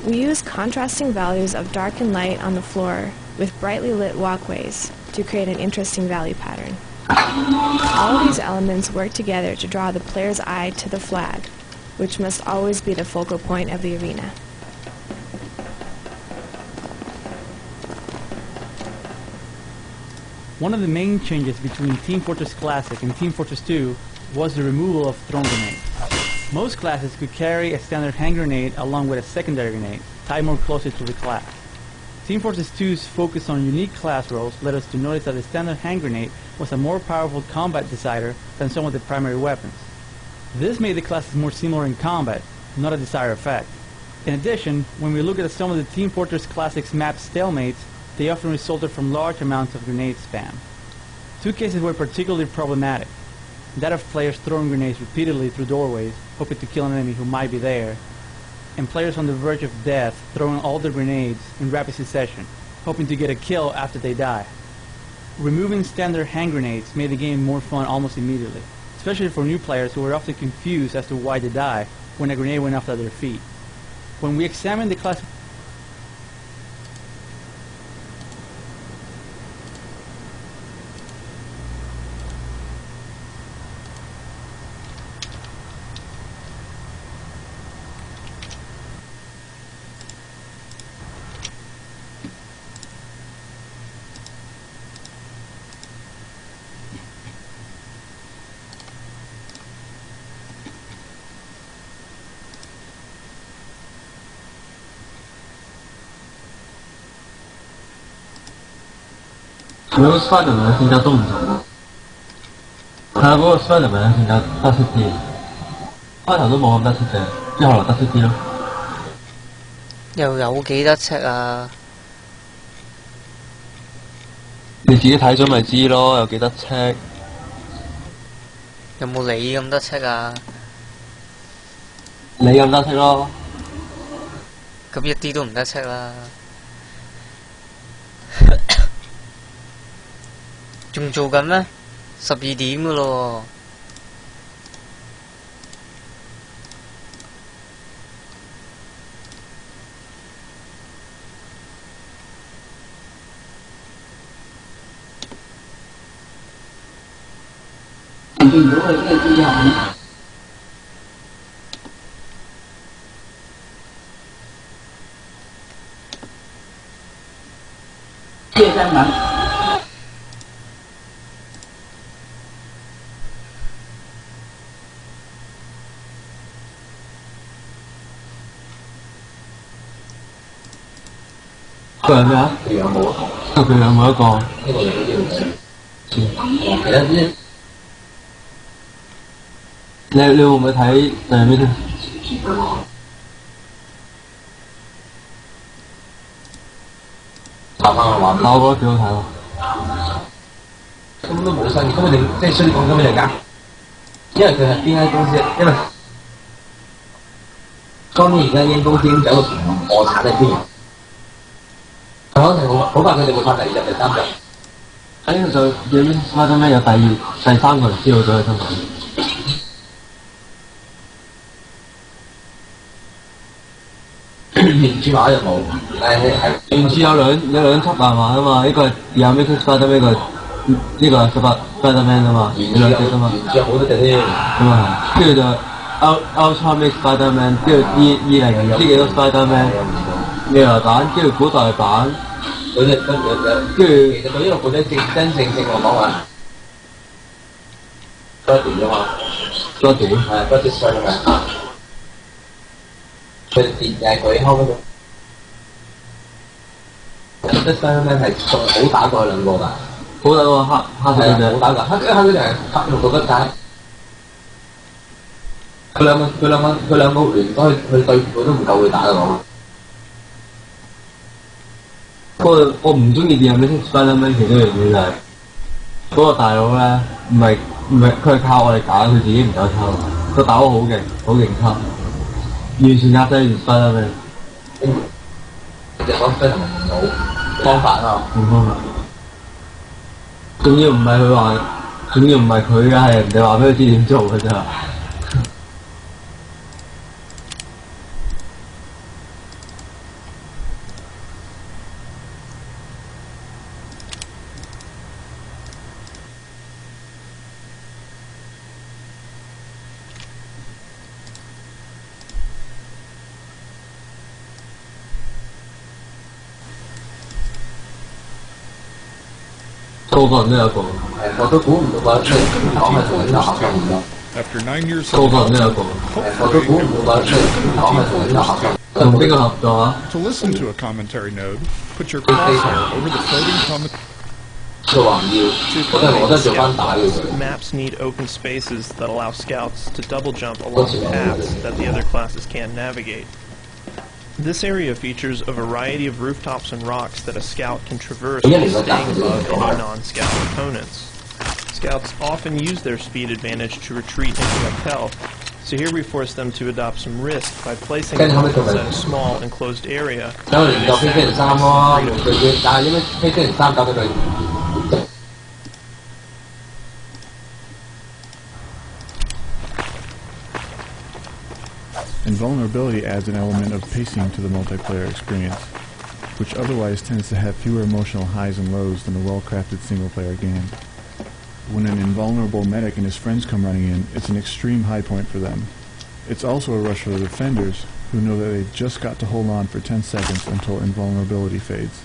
Speaker 13: We used contrasting values of dark and light on the floor with brightly lit walkways to create an interesting value pattern. All of these elements work together to draw the player's eye to the flag, which must always be the focal point of the arena.
Speaker 16: One of the main changes between Team Fortress Classic and Team Fortress 2 was the removal of thrown grenades. Most classes could carry a standard hand grenade along with a secondary grenade, tied more closely to the class. Team Fortress 2's focus on unique class roles led us to notice that the standard hand grenade was a more powerful combat decider than some of the primary weapons. This made the classes more similar in combat, not a desired effect. In addition, when we look at some of the Team Fortress Classic's map stalemates, they often resulted from large amounts of grenade spam. Two cases were particularly problematic. That of players throwing grenades repeatedly through doorways, hoping to kill an enemy who might be there, and players on the verge of death throwing all their grenades in rapid succession, hoping to get a kill after they die. Removing standard hand grenades made the game more fun almost immediately, especially for new players who were often confused as to why they die when a grenade went off at their feet. When we examined the class
Speaker 2: 嗰個 Spiderman 性格都唔同，係啊，嗰個 Spiderman 性格得戚啲，開頭都冇咁得戚嘅，之後來得戚啲咯。
Speaker 1: 又有幾得戚啊？
Speaker 2: 你自己睇咗咪知咯，有幾得戚？
Speaker 1: 有冇你咁得戚啊？
Speaker 2: 你咁得戚咯。
Speaker 1: 咁一啲都唔得戚啦。仲做緊咩？12點噶咯
Speaker 17: 你見到佢咩之後咧？借香港。
Speaker 2: 佢係咩啊？佢有冇啊？佢有冇一個？呢個有啲其他啲。你會唔會睇誒咩？查翻去玩。但我覺得幾好睇喎。根本都冇新意，根本就即係衰講根本就假。因為佢係邊間公司？因為當年而家間公司已經走到破產嘅邊緣。可能好快佢哋會拍第2集、第3集。喺就有啲花生咩有第3個人知道咗嘅新聞。原著畫就冇，原著有兩輯漫畫啊嘛，一個係 Amazing Spider-Man， 呢個係 Spider-Man 啊嘛，有兩隻啊嘛。原著有好多隻添。咁啊係，跟住就 Ultimate Spider-Man， 跟住20唔知幾多 Spider-Man， 未來版，跟住古代版。佢哋跟住其實佢呢個故仔真正我講話多段啫嘛，多段係多啲衰嘅。佢電係佢開嗰種，啲衰咧係仲好打過兩個㗎，好打過黑色嗰隻，好打過黑嗰隻係黑綠到得解。佢兩個聯隊去對付佢都唔夠佢打㗎我。我唔中意啲咩 Spider-Man 其中一樣嘢就係嗰個大佬咧，唔係佢係靠我哋打，佢自己唔夠抽，佢打得好勁抽，完全壓制完 Spider-Man。就講 Spider-Man 冇方法啊，冇方法。仲要唔係佢話，仲要唔係佢嘅，係人哋話俾佢知點做嘅咋。個個人都有個，我都估唔到話出嚟咁講係同你打合作。
Speaker 5: After 9 years
Speaker 2: 個個人都有個，我都估唔到話出嚟咁講係同你打合作。同邊個合作啊
Speaker 5: To listen to a commentary node, put your crosshair over the floating comment.
Speaker 8: Maps need open spaces that allow scouts to double jump along paths that the other classes can't navigate. This area features a variety of rooftops and rocks that a scout can traverse while staying above any non-scout opponents. Scouts often use their speed advantage to retreat into rappel, so here we force them to adopt some risk by placing them inside a small enclosed area.
Speaker 14: Invulnerability adds an element of pacing to the multiplayer experience, which otherwise tends to have fewer emotional highs and lows than a well-crafted single-player game. When an invulnerable medic and his friends come running in, it's an extreme high point for them. It's also a rush for the defenders, who know that they've just got to hold on for 10 seconds until invulnerability fades.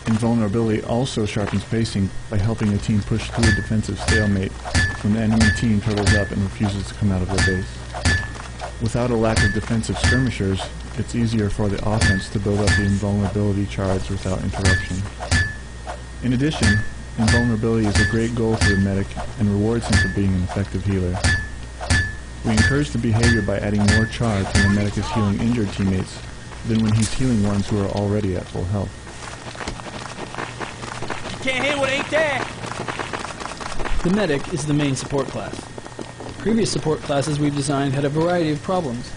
Speaker 14: Invulnerability also sharpens pacing by helping a team push through a defensive stalemate when the enemy team turtles up and refuses to come out of their base. Without a lack of defensive skirmishers, it's easier for the offense to build up the invulnerability charge without interruption. In addition, invulnerability is a great goal for the medic and rewards him for being an effective healer. We encourage the behavior by adding more charge when the medic is healing injured teammates than when he's healing ones who are already at full health.
Speaker 16: You can't hit what ain't there! The medic is the main support class. Previous support classes we've designed had a variety of problems.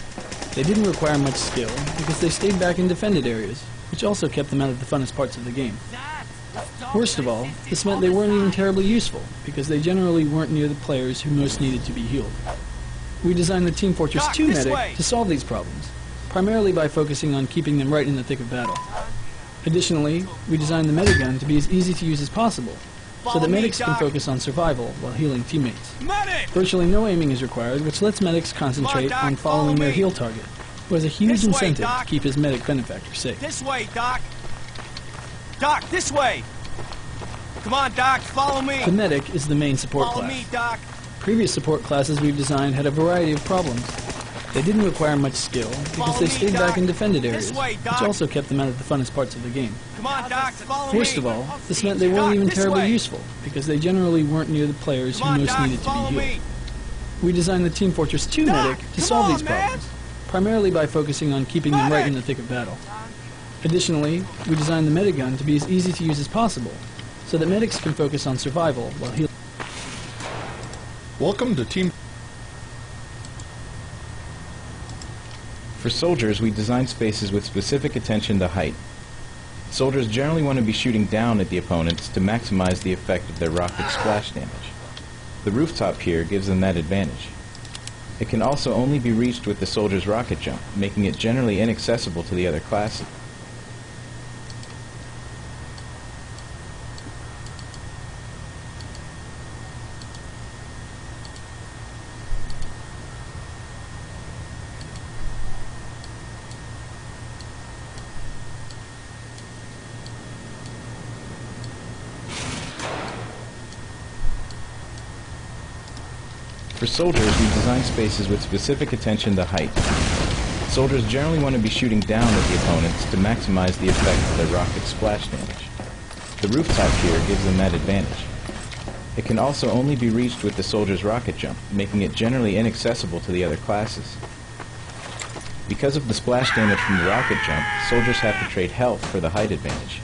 Speaker 16: They didn't require much skill because they stayed back in defended areas, which also kept them out of the funnest parts of the game. Worst of all, this meant they weren't even terribly useful because they generally weren't near the players who most needed to be healed. We designed the Team Fortress 2 medic to solve these problems, primarily by focusing on keeping them right in the thick of battle. Additionally, we designed the medigun to be as easy to use as possible, so that medics can focus on survival while healing teammates. Virtually no aiming is required, which lets medics concentrate on following their heal target, who has a huge incentive to keep his medic benefactor safe.
Speaker 18: This way, Doc! Doc, this way! Come on, Doc, follow me!
Speaker 16: The medic is the main support class.
Speaker 18: Follow me, Doc!
Speaker 16: Previous support classes we've designed had a variety of problems. They didn't require much skill because they stayed back in defended areas, which also kept them out of the funnest parts of the game.
Speaker 18: Come on, Doc, follow me!
Speaker 16: Worst of all, this meant they weren't even terribly useful because they generally weren't near the players who most needed to be healed. We designed the Team Fortress 2 medic to solve these problems, primarily by focusing on keeping them right in the thick of battle. Additionally, we designed the medigun to be as easy to use as possible, so that medics can focus on survival while healing.
Speaker 5: Welcome to Team...
Speaker 10: For soldiers, we design spaces with specific attention to height. Soldiers generally want to be shooting down at the opponents to maximize the effect of their rocket splash damage. The rooftop here gives them that advantage. It can also only be reached with the soldier's rocket jump, making it generally inaccessible to the other classes. For soldiers, we design spaces with specific attention to height. Soldiers generally want to be shooting down at the opponents to maximize the effect of their rocket splash damage. The rooftop here gives them that advantage. It can also only be reached with the soldier's rocket jump, making it generally inaccessible to the other classes. Because of the splash damage from the rocket jump, soldiers have to trade health for the height advantage.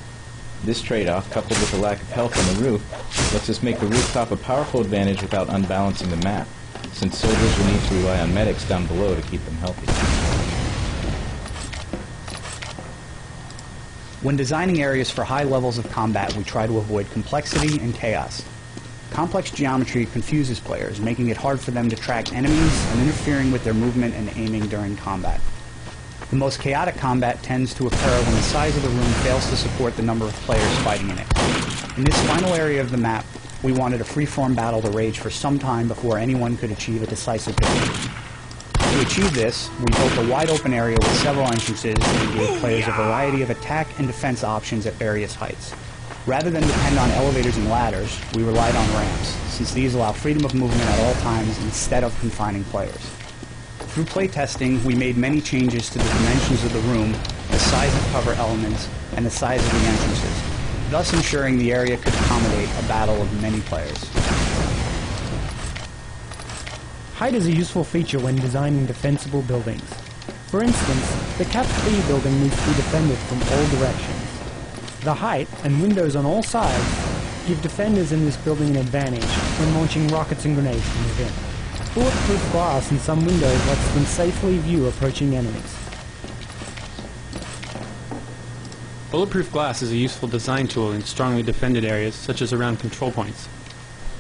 Speaker 10: This trade-off, coupled with the lack of health on the roof, lets us make the rooftop a powerful advantage without unbalancing the map, since soldiers will need to rely on medics down below to keep them healthy.
Speaker 19: When designing areas for high levels of combat, we try to avoid complexity and chaos. Complex geometry confuses players, making it hard for them to track enemies and interfering with their movement and aiming during combat. The most chaotic combat tends to occur when the size of the room fails to support the number of players fighting in it. In this final area of the map, we wanted a free-form battle to rage for some time before anyone could achieve a decisive victory. To achieve this, we built a wide-open area with several entrances and gave players a variety of attack and defense options at various heights. Rather than depend on elevators and ladders, we relied on ramps, since these allow freedom of movement at all times instead of confining players. Through playtesting, we made many changes to the dimensions of the room, the size of cover elements, and the size of the entrances, thus ensuring the area could accommodate a battle of many players.
Speaker 20: Height is a useful feature when designing defensible buildings. For instance, the Cap 3 building needs to be defended from all directions. The height and windows on all sides give defenders in this building an advantage when launching rockets and grenades from within. Bulletproof glass in some windows lets them safely view approaching enemies.
Speaker 12: Bulletproof glass is a useful design tool in strongly defended areas, such as around control points.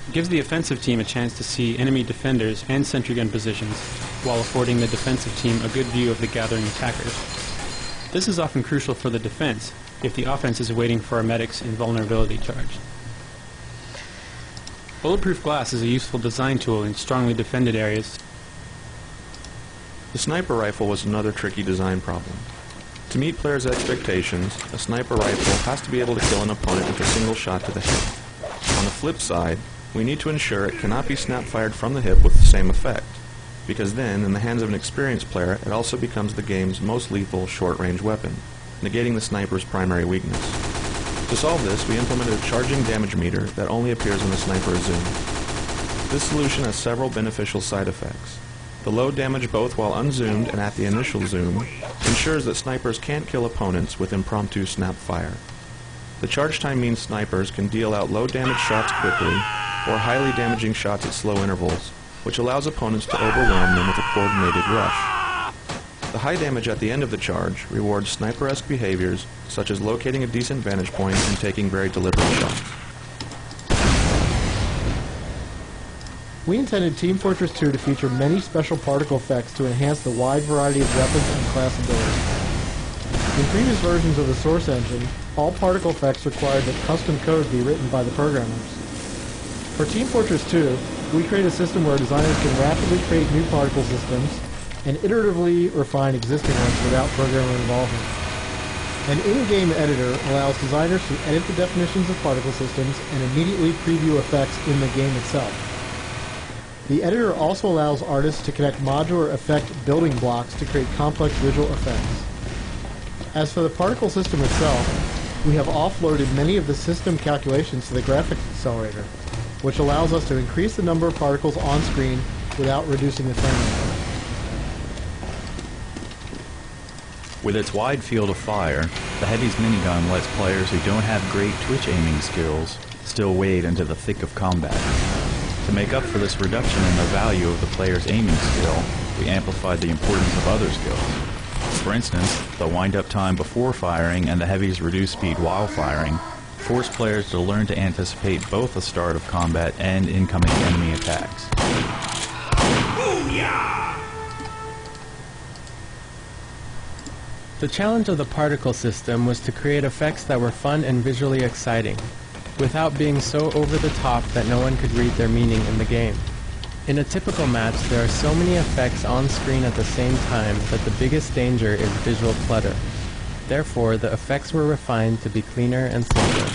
Speaker 12: It gives the offensive team a chance to see enemy defenders and sentry gun positions, while affording the defensive team a good view of the gathering attackers. This is often crucial for the defense, if the offense is waiting for a medic's invulnerability charge. Bulletproof glass is a useful design tool in strongly defended areas.
Speaker 9: The sniper rifle was another tricky design problem. To meet players' expectations, a sniper rifle has to be able to kill an opponent with a single shot to the hip. On the flip side, we need to ensure it cannot be snap-fired from the hip with the same effect, because then, in the hands of an experienced player, it also becomes the game's most lethal short-range weapon, negating the sniper's primary weakness. To solve this, we implemented a charging damage meter that only appears when the sniper is zoomed. This solution has several beneficial side effects. The low damage both while unzoomed and at the initial zoom ensures that snipers can't kill opponents with impromptu snap fire. The charge time means snipers can deal out low damage shots quickly or highly damaging shots at slow intervals, which allows opponents to overwhelm them with a coordinated rush. The high damage at the end of the charge rewards sniper-esque behaviors such as locating a decent vantage point and taking very deliberate shots.
Speaker 21: We intended Team Fortress 2 to feature many special particle effects to enhance the wide variety of weapons and class abilities. In previous versions of the source engine, all particle effects required that custom code be written by the programmers. For Team Fortress 2, we create a system where designers can rapidly create new particle systems and iteratively refine existing ones without programmer involvement. An in-game editor allows designers to edit the definitions of particle systems and immediately preview effects in the game itself. The editor also allows artists to connect modular effect building blocks to create complex visual effects. As for the particle system itself, we have offloaded many of the system calculations to the graphics accelerator, which allows us to increase the number of particles on screen without reducing the frame rate.
Speaker 22: With its wide field of fire, the Heavy's minigun lets players who don't have great twitch aiming skills still wade into the thick of combat. To make up for this reduction in the value of the player's aiming skill, we amplified the importance of other skills. For instance, the wind-up time before firing and the Heavy's reduced speed while firing force players to learn to anticipate both the start of combat and incoming enemy attacks.
Speaker 8: The challenge of the particle system was to create effects that were fun and visually exciting, without being so over the top that no one could read their meaning in the game. In a typical match, there are so many effects on screen at the same time that the biggest danger is visual clutter. Therefore, the effects were refined to be cleaner and simpler.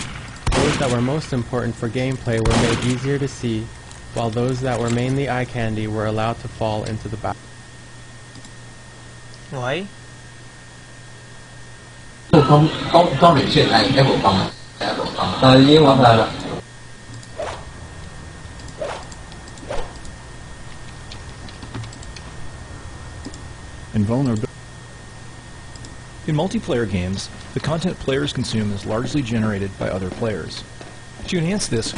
Speaker 8: Those that were most important for gameplay were made easier to see, while those that were mainly eye candy were allowed to fall into the back.
Speaker 1: Why?
Speaker 2: 光美线哎 F 方啊 F 方英文来了
Speaker 23: Invulnerability. In multiplayer games, the content players consume is largely generated by other players. To enhance this,